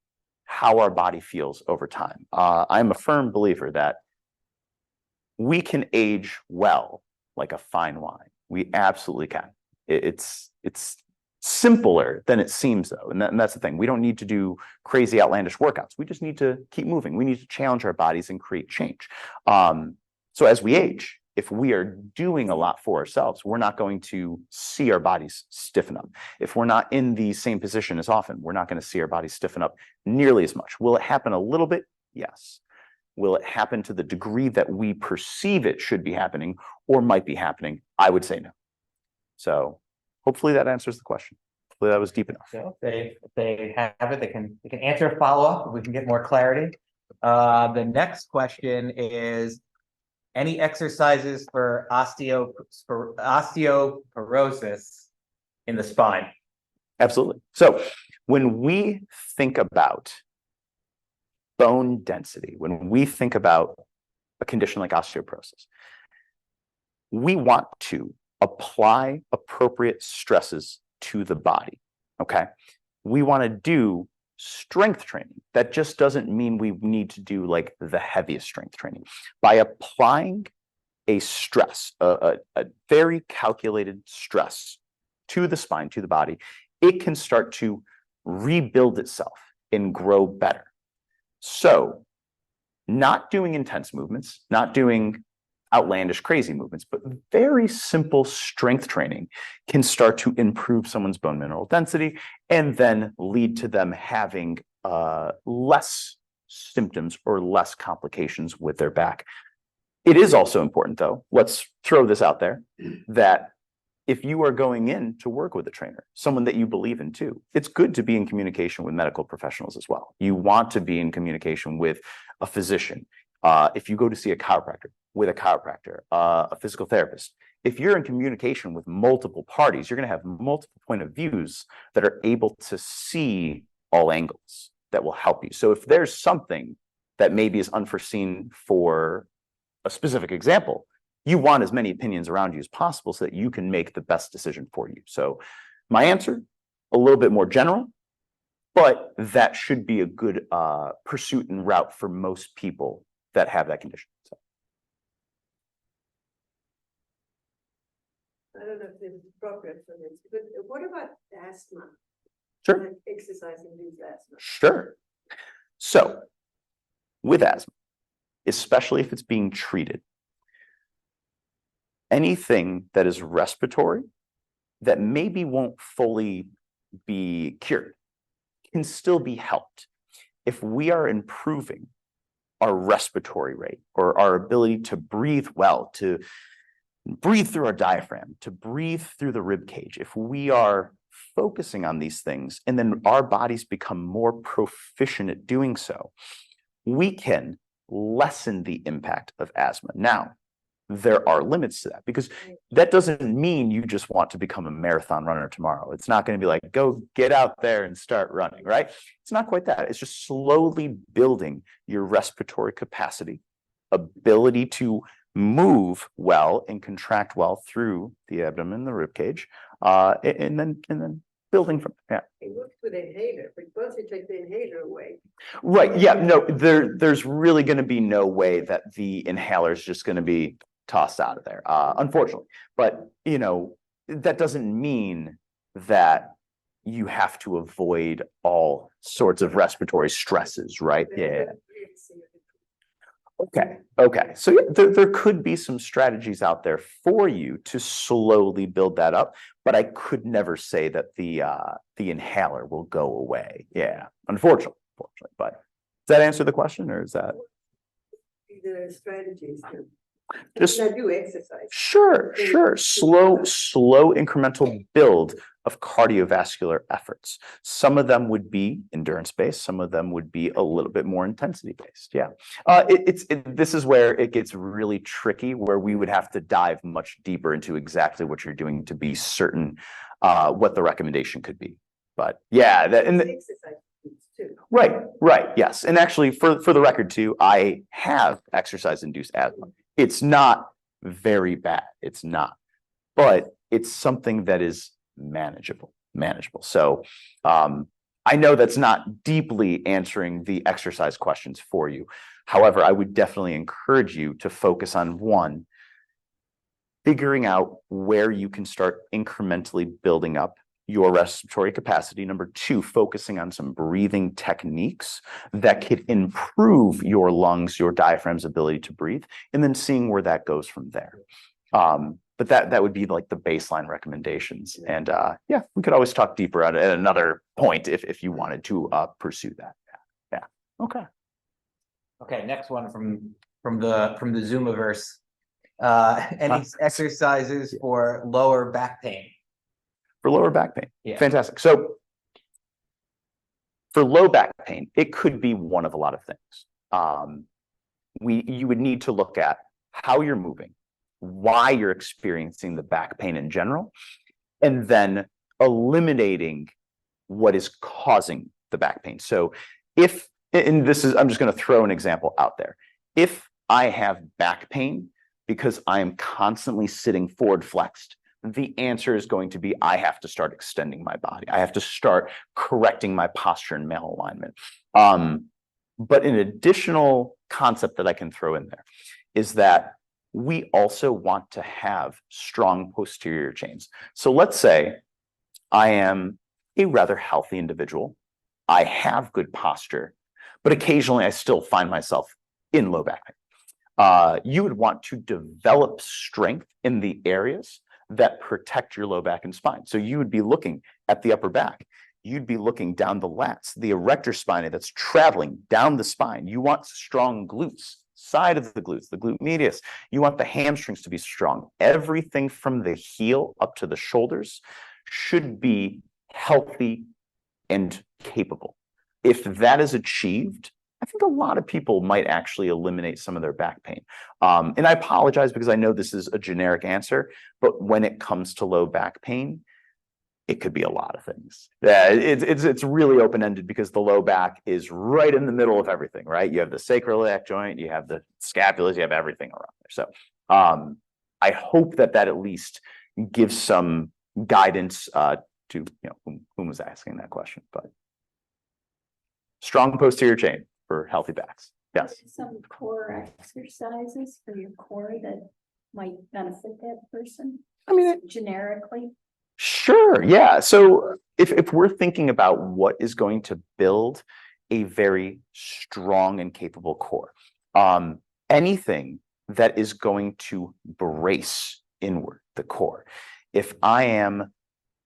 how our body feels over time. I'm a firm believer that we can age well like a fine wine. We absolutely can. It's simpler than it seems, though. And that's the thing. We don't need to do crazy, outlandish workouts. We just need to keep moving. We need to challenge our bodies and create change. So as we age, if we are doing a lot for ourselves, we're not going to see our bodies stiffen up. If we're not in the same position as often, we're not going to see our bodies stiffen up nearly as much. Will it happen a little bit? Yes. Will it happen to the degree that we perceive it should be happening or might be happening? I would say no. So hopefully that answers the question. Hopefully that was deep enough. So if they have it, they can answer a follow-up. We can get more clarity. The next question is, any exercises for osteoporosis in the spine? Absolutely. So when we think about bone density, when we think about a condition like osteoporosis, we want to apply appropriate stresses to the body, okay? We want to do strength training. That just doesn't mean we need to do like the heaviest strength training. By applying a stress, a very calculated stress to the spine, to the body, it can start to rebuild itself and grow better. So not doing intense movements, not doing outlandish, crazy movements, but very simple strength training can start to improve someone's bone mineral density and then lead to them having less symptoms or less complications with their back. It is also important, though, let's throw this out there, that if you are going in to work with a trainer, someone that you believe in too, it's good to be in communication with medical professionals as well. You want to be in communication with a physician. If you go to see a chiropractor, with a chiropractor, a physical therapist, if you're in communication with multiple parties, you're going to have multiple point of views that are able to see all angles that will help you. So if there's something that maybe is unforeseen for a specific example, you want as many opinions around you as possible so that you can make the best decision for you. So my answer, a little bit more general, but that should be a good pursuit and route for most people that have that condition. So. I don't know if this is appropriate for this, but what about asthma? Sure. Like exercise-induced asthma? Sure. So with asthma, especially if it's being treated, anything that is respiratory that maybe won't fully be cured can still be helped. If we are improving our respiratory rate or our ability to breathe well, to breathe through our diaphragm, to breathe through the rib cage, if we are focusing on these things and then our bodies become more proficient at doing so, we can lessen the impact of asthma. Now, there are limits to that because that doesn't mean you just want to become a marathon runner tomorrow. It's not going to be like, go get out there and start running, right? It's not quite that. It's just slowly building your respiratory capacity, ability to move well and contract well through the abdomen, the rib cage, and then building from there. Yeah. It works with inhaler, but once you take the inhaler away. Right. Yeah. No, there's really going to be no way that the inhaler is just going to be tossed out of there, unfortunately. But, you know, that doesn't mean that you have to avoid all sorts of respiratory stresses, right? Yeah. Okay. So there could be some strategies out there for you to slowly build that up, but I could never say that the inhaler will go away. Yeah, unfortunately. But does that answer the question, or is that The strategies to just do exercise? Sure. Slow incremental build of cardiovascular efforts. Some of them would be endurance based. Some of them would be a little bit more intensity based. Yeah. This is where it gets really tricky, where we would have to dive much deeper into exactly what you're doing to be certain what the recommendation could be. But yeah, Exercise too. Right. Yes. And actually, for the record too, I have exercise-induced asthma. It's not very bad. It's not, but it's something that is manageable. So I know that's not deeply answering the exercise questions for you. However, I would definitely encourage you to focus on one, figuring out where you can start incrementally building up your respiratory capacity. Number two, focusing on some breathing techniques that could improve your lungs, your diaphragm's ability to breathe, and then seeing where that goes from there. But that would be like the baseline recommendations. And yeah, we could always talk deeper at another point if you wanted to pursue that. Yeah. Okay. Okay, next one from the Zoomiverse. Any exercises for lower back pain? For lower back pain. Yeah. Fantastic. So for low back pain, it could be one of a lot of things. You would need to look at how you're moving, why you're experiencing the back pain in general, and then eliminating what is causing the back pain. So I'm just going to throw an example out there. If I have back pain because I am constantly sitting forward flexed, the answer is going to be, I have to start extending my body. I have to start correcting my posture and malalignment. But an additional concept that I can throw in there is that we also want to have strong posterior chains. So let's say I am a rather healthy individual. I have good posture, but occasionally I still find myself in low back pain. You would want to develop strength in the areas that protect your low back and spine. So you would be looking at the upper back. You'd be looking down the lats, the erector spinae that's traveling down the spine. You want strong glutes, side of the glute medius. You want the hamstrings to be strong. Everything from the heel up to the shoulders should be healthy and capable. If that is achieved, I think a lot of people might actually eliminate some of their back pain. And I apologize because I know this is a generic answer, but when it comes to low back pain, it could be a lot of things. Yeah, it's really open-ended because the low back is right in the middle of everything, right? You have the sacroiliac joint, you have the scapulas, you have everything around there. So I hope that at least gives some guidance to whom was asking that question. But strong posterior chain for healthy backs. Yes. Some core exercises for your core that might benefit that person. I mean, Generically. Sure. Yeah. So if we're thinking about what is going to build a very strong and capable core, anything that is going to brace inward the core. If I am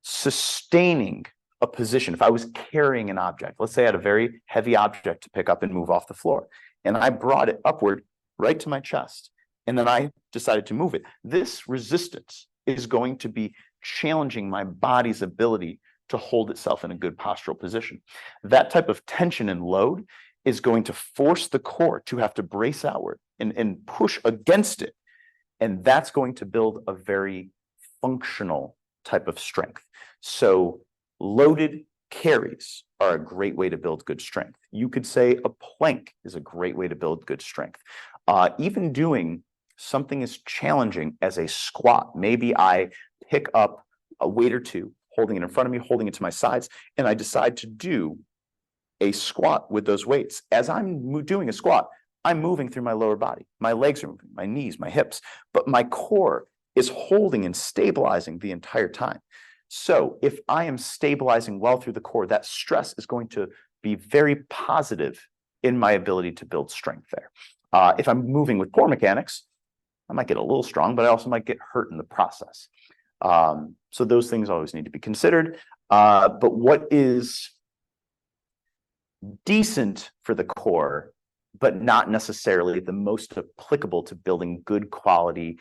sustaining a position, if I was carrying an object, let's say I had a very heavy object to pick up and move off the floor, and I brought it upward right to my chest, and then I decided to move it, this resistance is going to be challenging my body's ability to hold itself in a good postural position. That type of tension and load is going to force the core to have to brace outward and push against it. And that's going to build a very functional type of strength. So loaded carries are a great way to build good strength. You could say a plank is a great way to build good strength. Even doing something as challenging as a squat. Maybe I pick up a weight or two, holding it in front of me, holding it to my sides, and I decide to do a squat with those weights. As I'm doing a squat, I'm moving through my lower body. My legs are moving, my knees, my hips, but my core is holding and stabilizing the entire time. So if I am stabilizing well through the core, that stress is going to be very positive in my ability to build strength there. If I'm moving with poor mechanics, I might get a little strong, but I also might get hurt in the process. So those things always need to be considered. But what is decent for the core, but not necessarily the most applicable to building good quality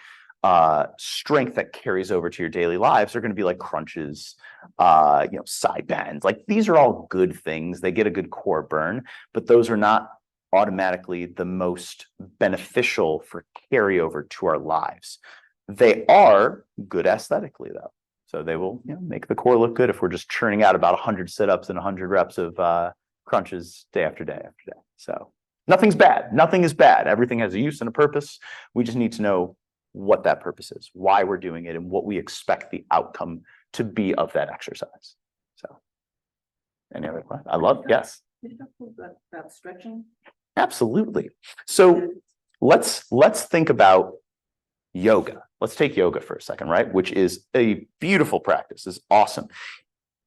strength that carries over to your daily lives are going to be like crunches, side bends. Like these are all good things. They get a good core burn, but those are not automatically the most beneficial for carryover to our lives. They are good aesthetically though. So they will make the core look good if we're just churning out about 100 sit-ups and 100 reps of crunches day after day after day. So nothing's bad. Nothing is bad. Everything has a use and a purpose. We just need to know what that purpose is, why we're doing it, and what we expect the outcome to be of that exercise. So any other questions? Yes. About stretching. Absolutely. So let's think about yoga. Let's take yoga for a second, right? Which is a beautiful practice. It's awesome.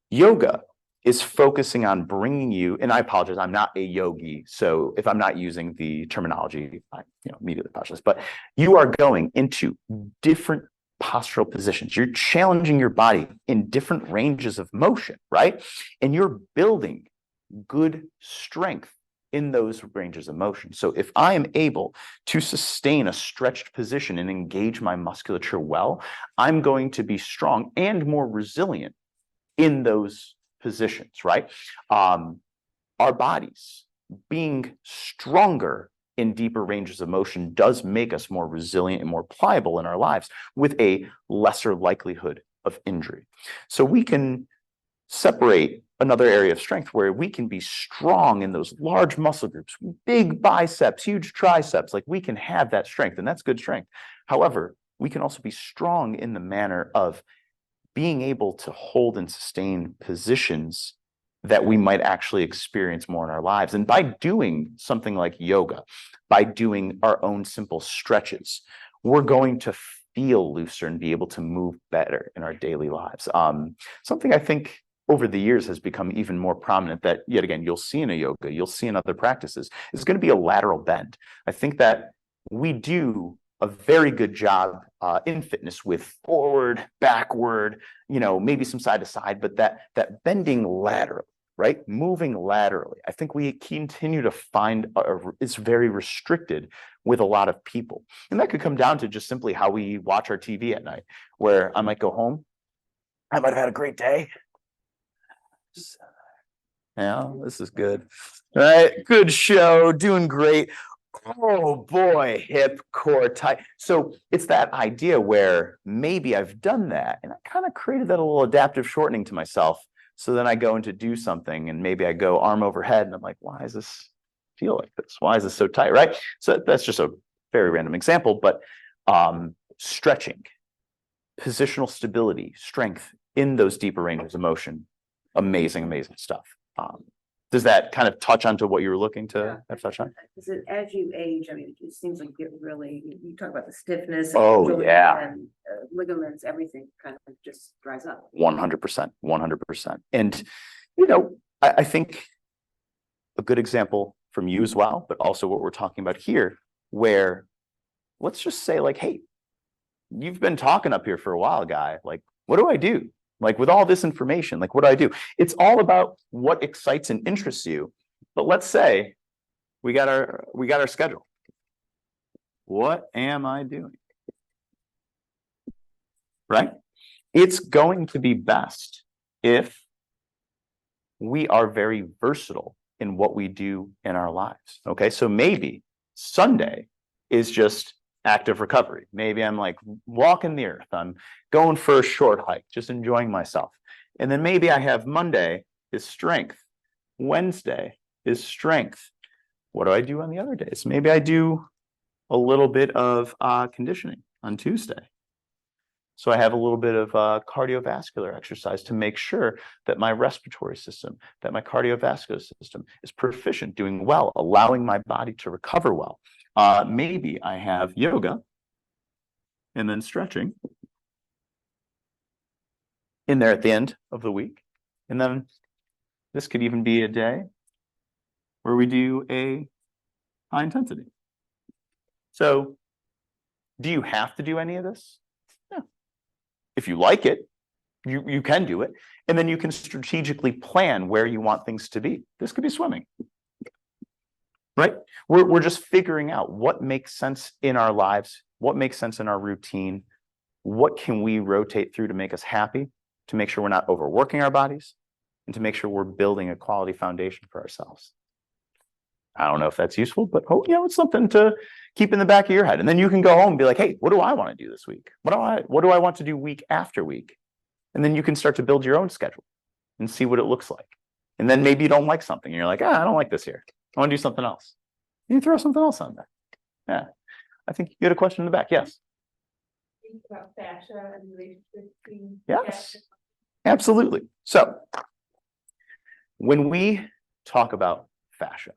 Yoga is focusing on bringing you, and I apologize, I'm not a yogi, so if I'm not using the terminology, I immediately apologize, but you are going into different postural positions. You're challenging your body in different ranges of motion, right? And you're building good strength in those ranges of motion. So if I am able to sustain a stretched position and engage my musculature well, I'm going to be strong and more resilient in those positions, right? Our bodies being stronger in deeper ranges of motion does make us more resilient and more pliable in our lives with a lesser likelihood of injury. So we can separate another area of strength where we can be strong in those large muscle groups, big biceps, huge triceps, like we can have that strength, and that's good strength. However, we can also be strong in the manner of being able to hold and sustain positions that we might actually experience more in our lives. And by doing something like yoga, by doing our own simple stretches, we're going to feel looser and be able to move better in our daily lives. Something I think over the years has become even more prominent that yet again, you'll see in a yoga, you'll see in other practices, is going to be a lateral bend. I think that we do a very good job in fitness with forward, backward, maybe some side to side, but that bending laterally, right? Moving laterally. I think we continue to find it's very restricted with a lot of people. And that could come down to just simply how we watch our TV at night, where I might go home, I might have had a great day. Yeah, this is good. All right, good show, doing great. Oh boy, hip, core, tight. So it's that idea where maybe I've done that and I kind of created that a little adaptive shortening to myself. So then I go in to do something and maybe I go arm overhead and I'm like, why does this feel like this? Why is this so tight, right? So that's just a very random example, but stretching, positional stability, strength in those deeper ranges of motion. Amazing, amazing stuff. Does that kind of touch onto what you were looking to have touch on? Because as you age, I mean, it seems like you talk about the stiffness. Oh, joint yeah. And ligaments, everything kind of just dries up. 100%, 100%. And, I think a good example from you as well, but also what we're talking about here, where let's just say like, hey, you've been talking up here for a while, guy. Like, what do I do? Like with all this information, like what do I do? It's all about what excites and interests you. But let's say we got our schedule. What am I doing? Right? It's going to be best if we are very versatile in what we do in our lives. Okay, so maybe Sunday is just active recovery. Maybe I'm like walking the earth. I'm going for a short hike, just enjoying myself. And then maybe I have Monday is strength. Wednesday is strength. What do I do on the other days? Maybe I do a little bit of conditioning on Tuesday. So I have a little bit of cardiovascular exercise to make sure that my respiratory system, that my cardiovascular system is proficient, doing well, allowing my body to recover well. Maybe I have yoga and then stretching in there at the end of the week. And then this could even be a day where we do a high intensity. So do you have to do any of this? No. If you like it, you can do it. And then you can strategically plan where you want things to be. This could be swimming. Right? We're just figuring out what makes sense in our lives, what makes sense in our routine, what can we rotate through to make us happy, to make sure we're not overworking our bodies, and to make sure we're building a quality foundation for ourselves. I don't know if that's useful, but it's something to keep in the back of your head. And then you can go home and be like, hey, what do I want to do this week? What do I want to do week after week? And then you can start to build your own schedule and see what it looks like. And then maybe you don't like something. And you're like, I don't like this here. I want to do something else. You throw something else on there. Yeah. I think you had a question in the back. Yes. About fascia and relationship between. Yes, absolutely. So when we talk about fascia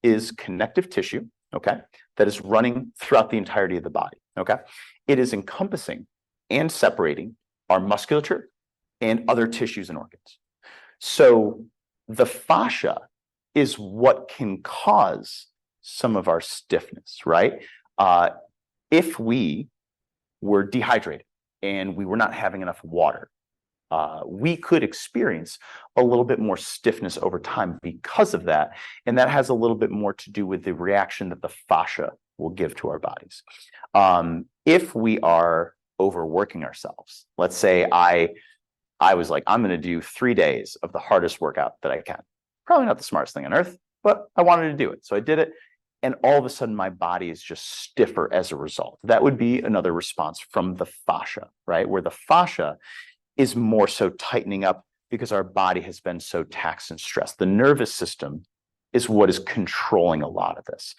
is connective tissue, okay, that is running throughout the entirety of the body, okay? It is encompassing and separating our musculature and other tissues and organs. So the fascia is what can cause some of our stiffness, right? If we were dehydrated and we were not having enough water, we could experience a little bit more stiffness over time because of that. And that has a little bit more to do with the reaction that the fascia will give to our bodies. If we are overworking ourselves, let's say I was like, I'm going to do 3 days of the hardest workout that I can. Probably not the smartest thing on earth, but I wanted to do it. So I did it. And all of a sudden, my body is just stiffer as a result. That would be another response from the fascia, right? Where the fascia is more so tightening up because our body has been so taxed and stressed. The nervous system is what is controlling a lot of this.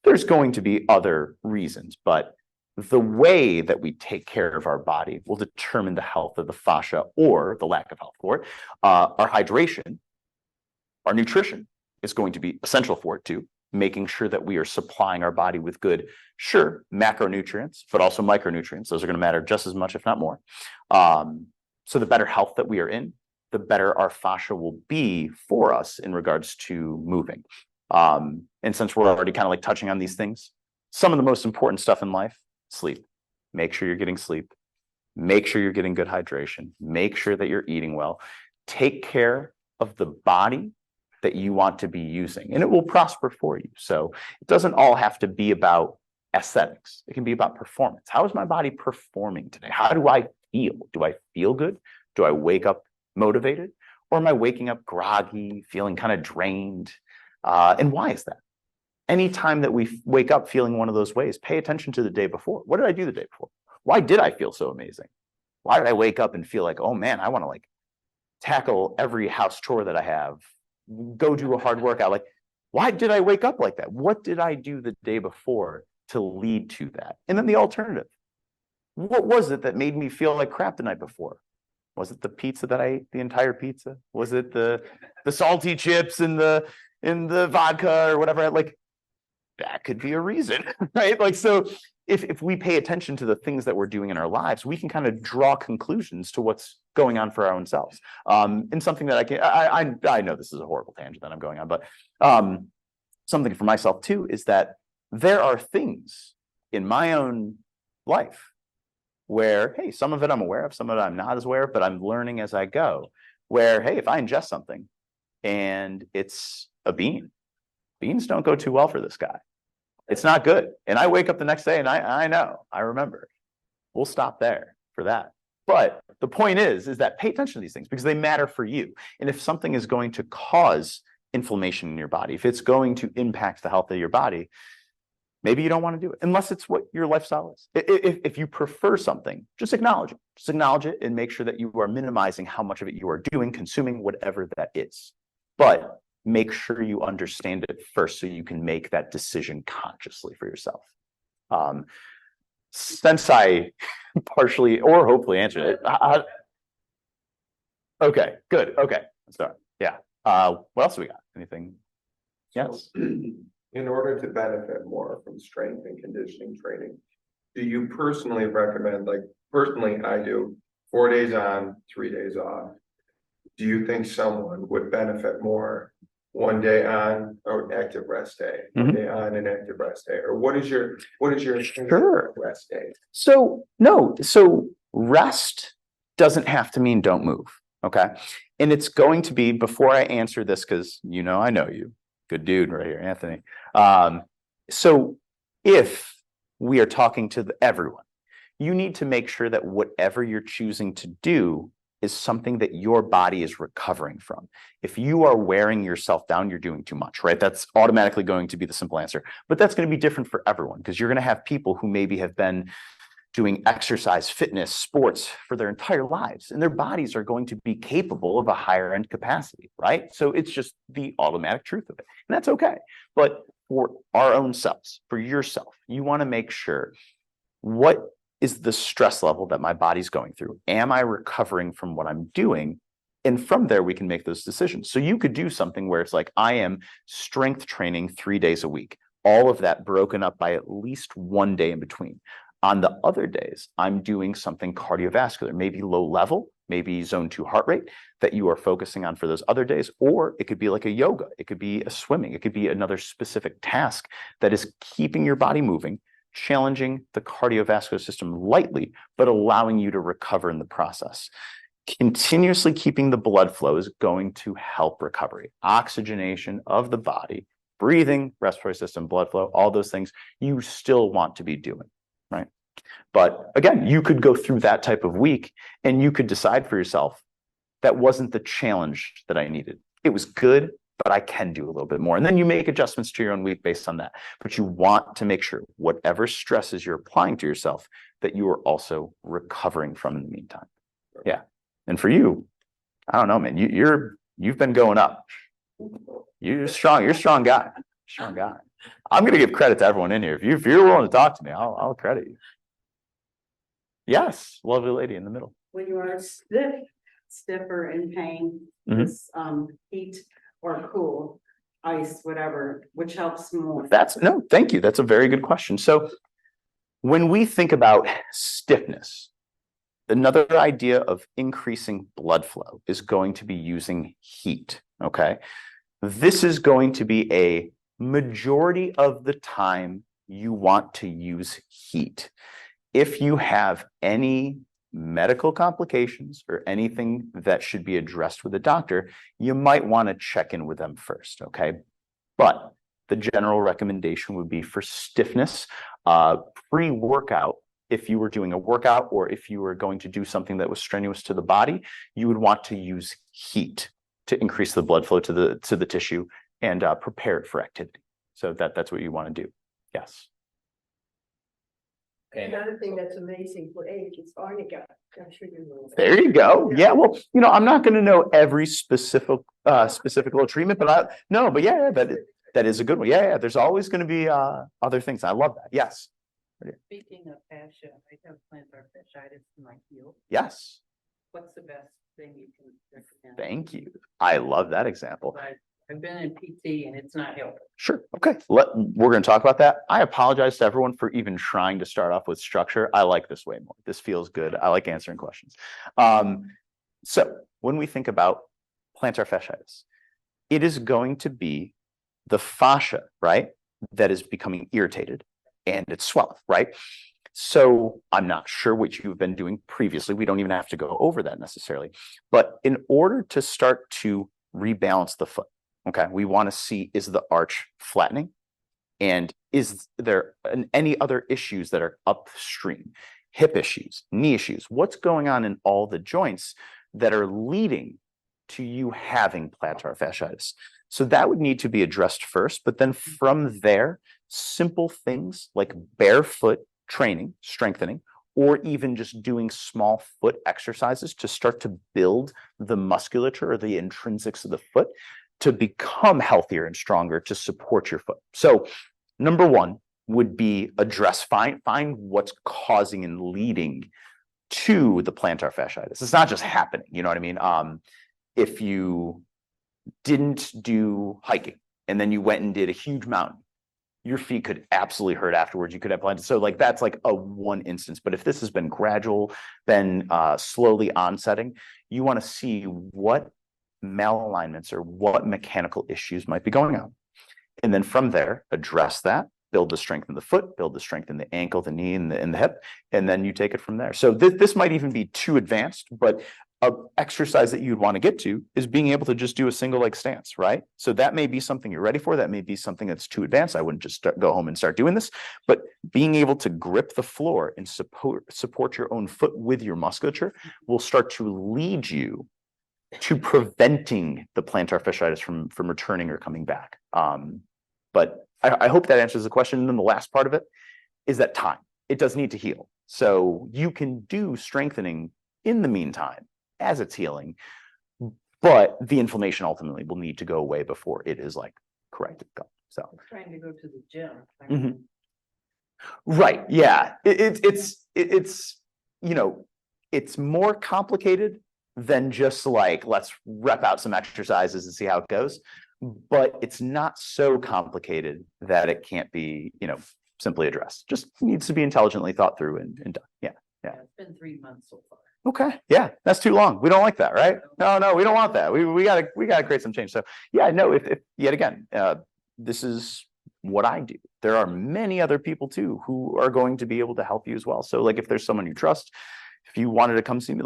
There's going to be other reasons, but the way that we take care of our body will determine the health of the fascia or the lack of health for it. Our hydration, our nutrition is going to be essential for it too, making sure that we are supplying our body with good, macronutrients, but also micronutrients. Those are going to matter just as much, if not more. So the better health that we are in, the better our fascia will be for us in regards to moving. And since we're already kind of like touching on these things, some of the most important stuff in life, sleep. Make sure you're getting sleep. Make sure you're getting good hydration. Make sure that you're eating well. Take care of the body that you want to be using, and it will prosper for you. So it doesn't all have to be about aesthetics. It can be about performance. How is my body performing today? How do I feel? Do I feel good? Do I wake up motivated? Or am I waking up groggy, feeling kind of drained? And why is that? Anytime that we wake up feeling one of those ways, pay attention to the day before. What did I do the day before? Why did I feel so amazing? Why did I wake up and feel like, oh man, I want to like tackle every house chore that I have, go do a hard workout? Like, why did I wake up like that? What did I do the day before to lead to that? And then the alternative. What was it that made me feel like crap the night before? Was it the pizza that I ate, the entire pizza? Was it the salty chips and the vodka or whatever? Like, that could be a reason, right? Like, so if we pay attention to the things that we're doing in our lives, we can kind of draw conclusions to what's going on for our own selves. And something that I know this is a horrible tangent that I'm going on, but something for myself too is that there are things in my own life where, hey, some of it I'm aware of, some of it I'm not as aware of, but I'm learning as I go. Where, hey, if I ingest something and it's a bean, beans don't go too well for this guy. It's not good. And I wake up the next day and I know, I remember. We'll stop there for that. But the point is that pay attention to these things because they matter for you. And if something is going to cause inflammation in your body, if it's going to impact the health of your body, maybe you don't want to do it unless it's what your lifestyle is. If you prefer something, just acknowledge it. Just acknowledge it and make sure that you are minimizing how much of it you are doing, consuming, whatever that is. But make sure you understand it first so you can make that decision consciously for yourself. Since I partially or hopefully answered it. Okay, good. Okay, sorry. Yeah. What else do we got? Anything? Yes. In order to benefit more from strength and conditioning training, do you personally recommend, like personally I do, 4 days on, 3 days off? Do you think someone would benefit more 1 day on or active rest day, 1 day on and active rest day? Or what is your Sure. rest day? So rest doesn't have to mean don't move. Okay. And it's going to be, before I answer this, because I know you, good dude right here, Anthony. So if we are talking to everyone, you need to make sure that whatever you're choosing to do is something that your body is recovering from. If you are wearing yourself down, you're doing too much, right? That's automatically going to be the simple answer. But that's going to be different for everyone because you're going to have people who maybe have been doing exercise, fitness, sports for their entire lives, and their bodies are going to be capable of a higher end capacity, right? So it's just the automatic truth of it. And that's okay. But for our own selves, for yourself, you want to make sure, what is the stress level that my body's going through? Am I recovering from what I'm doing? And from there, we can make those decisions. So you could do something where it's like, I am strength training 3 days a week, all of that broken up by at least 1 day in between. On the other days, I'm doing something cardiovascular, maybe low level, maybe zone 2 heart rate that you are focusing on for those other days. Or it could be like a yoga, it could be a swimming, it could be another specific task that is keeping your body moving, challenging the cardiovascular system lightly, but allowing you to recover in the process. Continuously keeping the blood flow is going to help recovery. Oxygenation of the body, breathing, respiratory system, blood flow, all those things you still want to be doing, right? But again, you could go through that type of week and you could decide for yourself, that wasn't the challenge that I needed. It was good, but I can do a little bit more. And then you make adjustments to your own week based on that. But you want to make sure whatever stresses you're applying to yourself, that you are also recovering from in the meantime. Yeah. And for you, I don't know, man, you've been going up. You're strong. You're a strong guy. Strong guy. I'm going to give credit to everyone in here. If you're willing to talk to me, I'll credit you. Yes. Lovely lady in the middle. When you are stiffer in pain, this heat or cool, ice, whatever, which helps more? Thank you. That's a very good question. So when we think about stiffness, another idea of increasing blood flow is going to be using heat, okay? This is going to be a majority of the time you want to use heat. If you have any medical complications or anything that should be addressed with a doctor, you might want to check in with them first, okay? But the general recommendation would be for stiffness, pre-workout. If you were doing a workout or if you were going to do something that was strenuous to the body, you would want to use heat to increase the blood flow to the tissue and prepare it for activity. So that's what you want to do. Yes. Okay, Another thing that's amazing for age is arnica. I'm sure you know. There you go. Yeah. Well, I'm not going to know every specific little treatment, but yeah, that is a good one. Yeah. There's always going to be other things. I love that. Yes. Speaking of fascia, I have plantar fasciitis in my heel. Yes. What's the best thing you can recommend? Thank you. I love that example. I've been in PT and it's not helping. Sure. Okay. We're going to talk about that. I apologize to everyone for even trying to start off with structure. I like this way more. This feels good. I like answering questions. So when we think about plantar fasciitis, it is going to be the fascia, right, that is becoming irritated and it's swelling, right? So I'm not sure what you've been doing previously. We don't even have to go over that necessarily. But in order to start to rebalance the foot, okay, we want to see, is the arch flattening? And is there any other issues that are upstream? Hip issues, knee issues? What's going on in all the joints that are leading to you having plantar fasciitis? So that would need to be addressed first, but then from there, simple things like barefoot training, strengthening, or even just doing small foot exercises to start to build the musculature or the intrinsics of the foot to become healthier and stronger to support your foot. So number one would be find what's causing and leading to the plantar fasciitis. It's not just happening, you know what I mean? If you didn't do hiking and then you went and did a huge mountain, your feet could absolutely hurt afterwards. You could have plantar. So that's like a one instance. But if this has been gradual, been slowly onsetting, you want to see what malalignments or what mechanical issues might be going on. And then from there, address that, build the strength in the foot, build the strength in the ankle, the knee, and the hip, and then you take it from there. So this might even be too advanced, but an exercise that you'd want to get to is being able to just do a single leg stance, right? So that may be something you're ready for. That may be something that's too advanced. I wouldn't just go home and start doing this, but being able to grip the floor and support your own foot with your musculature will start to lead you to preventing the plantar fasciitis from returning or coming back. But I hope that answers the question. And then the last part of it is that time. It does need to heal. So you can do strengthening in the meantime as it's healing, but the inflammation ultimately will need to go away before it is corrected. So I'm trying to go to the gym. Mhm. Right. Yeah. It's more complicated than just let's rep out some exercises and see how it goes. But it's not so complicated that it can't be, simply addressed. Just needs to be intelligently thought through and done. Yeah. It's been 3 months so far. Okay. Yeah. That's too long. We don't like that, right? No, we don't want that. We gotta create some change. So yeah, no, if yet again, this is what I do. There are many other people too who are going to be able to help you as well. So if there's someone you trust, if you wanted to come see me,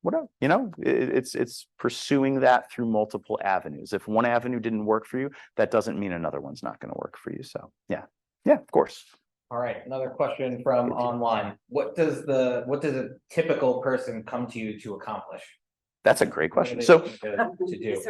whatever, it's pursuing that through multiple avenues. If one avenue didn't work for you, that doesn't mean another one's not going to work for you. So yeah, of course. all right, another question from online. What does a typical person come to you to accomplish? That's a great What do question. they So need to do?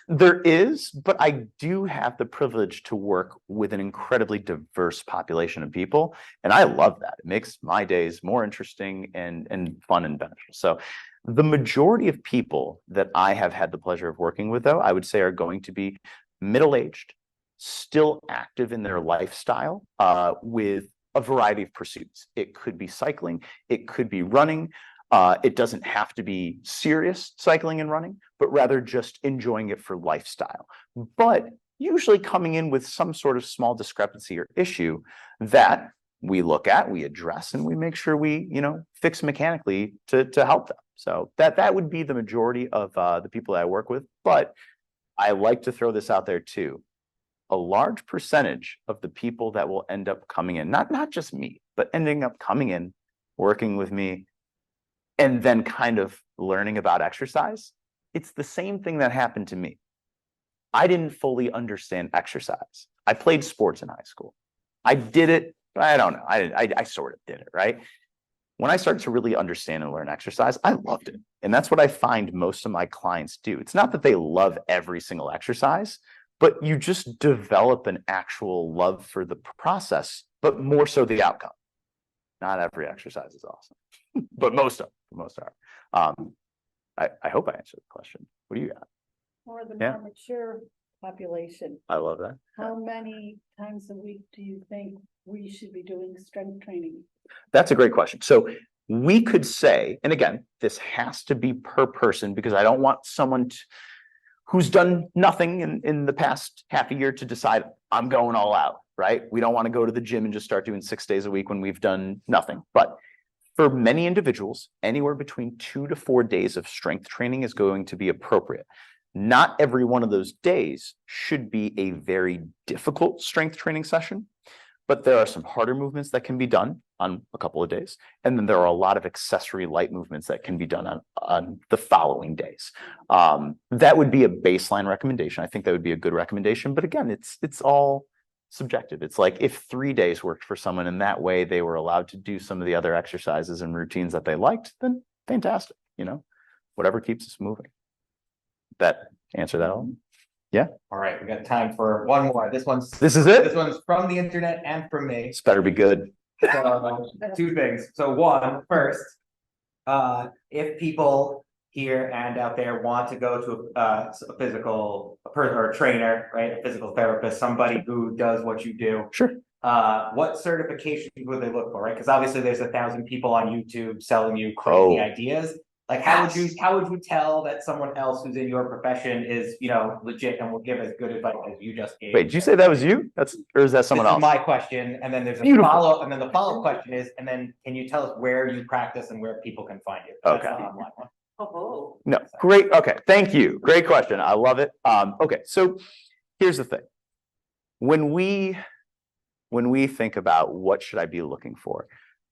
there is, but I do have the privilege to work with an incredibly diverse population of people. And I love that. It makes my days more interesting and fun and beneficial. So the majority of people that I have had the pleasure of working with, though, I would say are going to be middle-aged, still active in their lifestyle, with a variety of pursuits. It could be cycling, it could be running. It doesn't have to be serious cycling and running, but rather just enjoying it for lifestyle. But usually coming in with some sort of small discrepancy or issue that we look at, we address, and we make sure we, fix mechanically to help them. So that would be the majority of the people that I work with. But I like to throw this out there too. A large percentage of the people that will end up coming in, not just me, but ending up coming in, working with me, and then kind of learning about exercise, it's the same thing that happened to me. I didn't fully understand exercise. I played sports in high school. I did it, but I don't know. I sort of did it, right? When I started to really understand and learn exercise, I loved it. And that's what I find most of my clients do. It's not that they love every single exercise, but you just develop an actual love for the process, but more so the outcome. Not every exercise is awesome, but most are. I hope I answered the question. What do you got? For the Yeah. more mature population, I love that. how many times a week do you think we should be doing strength training? That's a great question. So we could say, and again, this has to be per person because I don't want someone who's done nothing in the past half a year to decide I'm going all out, right? We don't want to go to the gym and just start doing 6 days a week when we've done nothing. But for many individuals, anywhere between 2 to 4 days of strength training is going to be appropriate. Not every one of those days should be a very difficult strength training session, but there are some harder movements that can be done on a couple of days. And then there are a lot of accessory light movements that can be done on the following days. That would be a baseline recommendation. I think that would be a good recommendation. But again, it's all subjective. It's like if 3 days worked for someone and that way they were allowed to do some of the other exercises and routines that they liked, then fantastic, whatever keeps us moving. That answer that all? All right, we got time for one more. This This is it? This one's from the internet and from me. This better be good. So, 2 things. So first, if people here and out there want to go to a physical person or a trainer, right? A physical therapist, somebody who does what you do. Sure. What certifications would they look for, right? Because obviously there's 1,000 people on YouTube selling you crazy ideas. Like how would you tell that someone else who's in your profession is, legit and will give as good advice as you just gave? Wait, did you say that was you? Or is that someone This is else? my question, and then there's a Beautiful. follow-up, and then the follow-up question is, and then can you tell us where you practice and where people can find you? That's Okay. the online one. Oh, No, great. Okay, thank you. Great question. I love it. Okay, so here's the thing. When we think about what should I be looking for,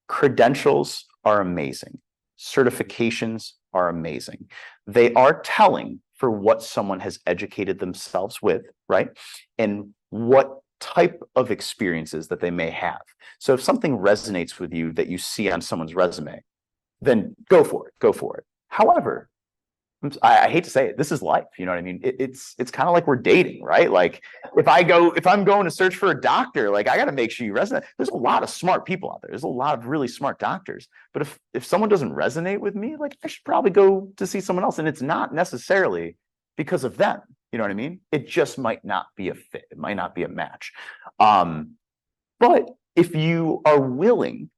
credentials are amazing. Certifications are amazing. They are telling for what someone has educated themselves with, right? And what type of experiences that they may have. So if something resonates with you that you see on someone's resume, then go for it. However, I hate to say it, this is life. You know what I mean? It's kind of like we're dating, right? Like if I'm going to search for a doctor, like I got to make sure you resonate. There's a lot of smart people out there. There's a lot of really smart doctors. But if someone doesn't resonate with me, like I should probably go to see someone else. And it's not necessarily because of them. You know what I mean? It just might not be a fit. It might not be a match. But if you are willing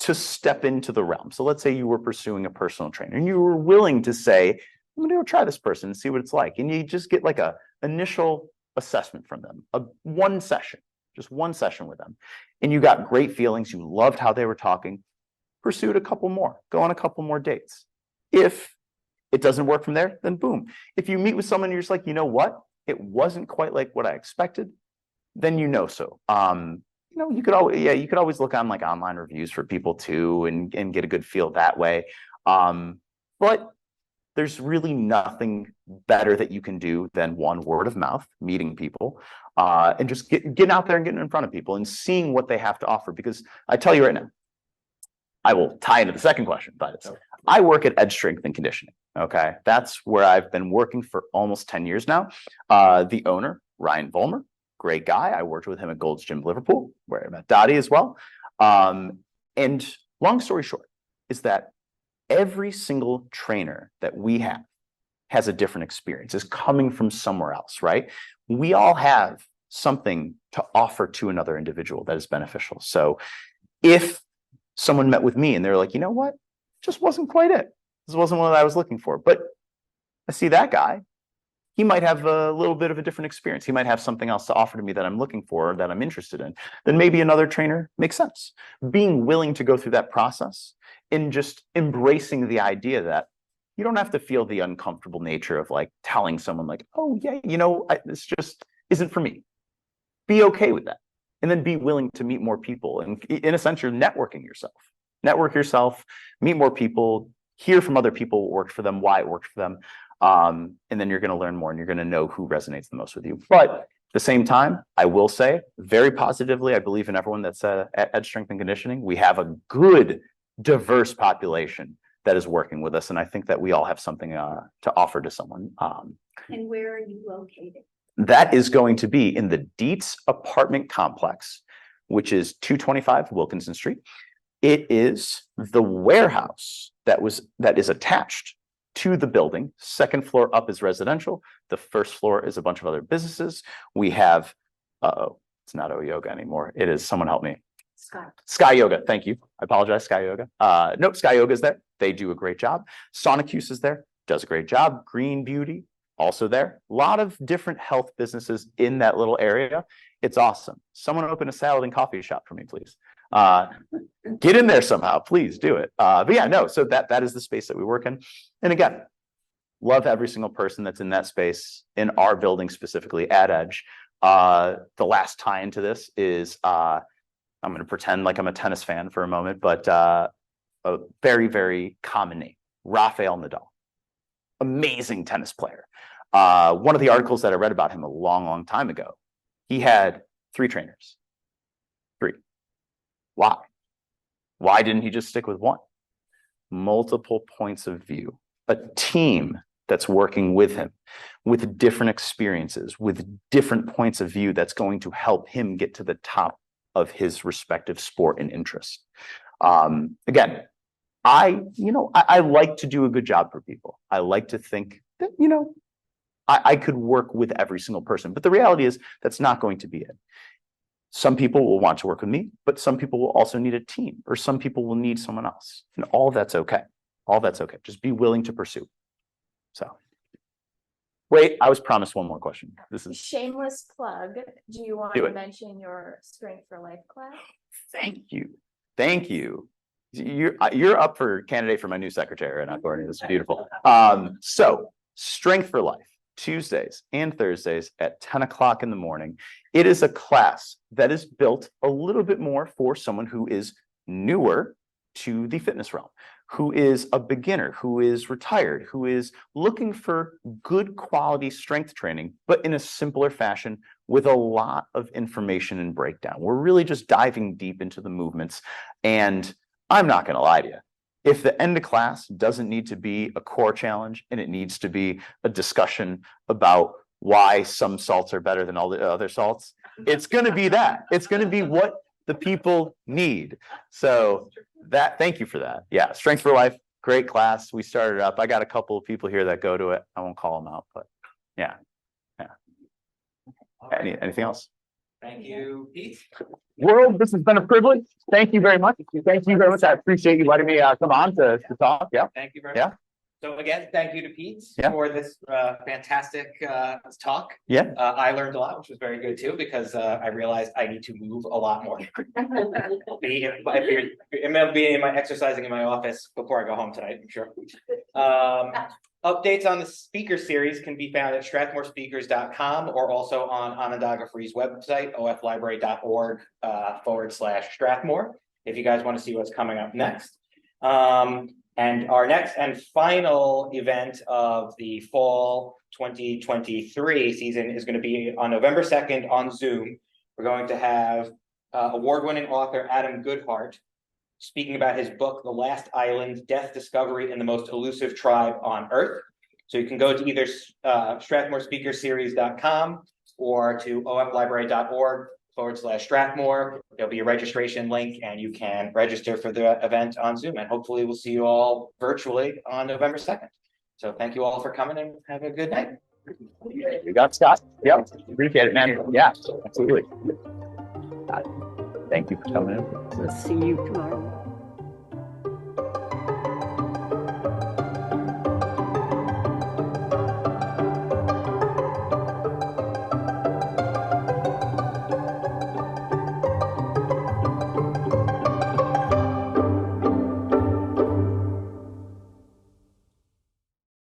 to step into the realm, so let's say you were pursuing a personal trainer and you were willing to say, I'm gonna go try this person and see what it's like. And you just get like a initial assessment from them, just one session with them. And you got great feelings. You loved how they were talking, pursued a couple more, go on a couple more dates. If it doesn't work from there, then boom. If you meet with someone, you're just like, you know what? It wasn't quite like what I expected. Then so. You could always look on like online reviews for people too and get a good feel that way. But there's really nothing better that you can do than word of mouth, meeting people, and just getting out there and getting in front of people and seeing what they have to offer. Because I tell you right now, I will tie into the second question, but I work at Edge Strength and Conditioning. Okay, that's where I've been working for almost 10 years now. The owner, Ryan Vollmer, great guy. I worked with him at Gold's Gym Liverpool, where I met Dottie as well. And long story short is that every single trainer that we have has a different experience, is coming from somewhere else, right? We all have something to offer to another individual that is beneficial. So if someone met with me and they're like, you know what, just wasn't quite it. This wasn't what I was looking for. But I see that guy. he might have a little bit of a different experience. He might have something else to offer to me that I'm looking for, that I'm interested in. Then maybe another trainer makes sense. Being willing to go through that process and just embracing the idea that you don't have to feel the uncomfortable nature of like telling someone like, oh yeah, this just isn't for me. Be okay with that. And then be willing to meet more people. And in a sense, you're networking yourself. Network yourself, meet more people, hear from other people what worked for them, why it worked for them. And then you're going to learn more and you're going to know who resonates the most with you. But at the same time, I will say very positively, I believe in everyone that's at Edge Strength and Conditioning. We have a good, diverse population that is working with us. And I think that we all have something to offer to someone. And where are you located? That is going to be in the Dietz apartment complex, which is 225 Wilkinson Street. It is the warehouse that is attached to the building. Second floor up is residential. The first floor is a bunch of other businesses. We have, it's not O Yoga anymore. It is, someone help me. Sky Yoga. Thank you. I apologize. Sky Yoga. Nope. Sky Yoga is there. They do a great job. Sonicuse is there. Does a great job. Green Beauty also there. A lot of different health businesses in that little area. It's awesome. Someone open a salad and coffee shop for me, please. Get in there somehow. Please do it. But yeah, no. So that is the space that we work in. And again, love every single person that's in that space in our building, specifically at Edge. The last tie into this is, I'm going to pretend like I'm a tennis fan for a moment, but a very, very common name, Rafael Nadal. Amazing tennis player. One of the articles that I read about him a long, long time ago, he had 3 trainers. 3. Why? Why didn't he just stick with 1? Multiple points of view, a team that's working with him with different experiences, with different points of view that's going to help him get to the top of his respective sport and interest. Again, I like to do a good job for people. I like to think that, I could work with every single person, but the reality is that's not going to be it. Some people will want to work with me, but some people will also need a team, or some people will need someone else. And all that's okay. All that's okay. Just be willing to pursue. So, wait, I was promised one more question. This is Shameless plug. Do you want Do to it. mention your Strength for Life class? Thank you. Thank you. You're up for candidate for my new secretary right now, Courtney. This is beautiful. So Strength for Life, Tuesdays and Thursdays at 10 o'clock in the morning. It is a class that is built a little bit more for someone who is newer to the fitness realm, who is a beginner, who is retired, who is looking for good quality strength training, but in a simpler fashion with a lot of information and breakdown. We're really just diving deep into the movements. And I'm not going to lie to you. If the end of class doesn't need to be a core challenge and it needs to be a discussion about why some salts are better than all the other salts, it's going to be that. It's going to be what the people need. So thank you for that. Yeah, Strength for Life, great class. We started up. I got a couple of people here that go to it. I won't call them out, but yeah. Anything else? Thank you, Pete. World, this has been a privilege. Thank you very much. Thank you very much. I appreciate you letting me come on to talk. Yeah. Thank you very Yeah. much. So again, thank you to Pete Yeah. for this fantastic talk. Yeah. I learned a lot, which was very good too, because I realized I need to move a lot more. Be in my exercising in my office before I go home tonight, I'm sure. Updates on the speaker series can be found at strathmorespeakers.com or also on Onondaga Free's website, oflibrary.org/Strathmore, if you guys want to see what's coming up next. And our next and final event of the fall 2023 season is going to be on November 2nd on Zoom. We're going to have award-winning author Adam Goodhart speaking about his book, The Last Island, Death, Discovery, and the Most Elusive Tribe on Earth. So you can go to either StrathmoreSpeakerSeries.com or to oflibrary.org/Strathmore. There'll be a registration link and you can register for the event on Zoom. And hopefully we'll see you all virtually on November 2nd. So thank you all for coming and have a good night. You got Scott. Yep. Appreciate it, man. Yeah, absolutely. Thank you for coming in. We'll see you tomorrow.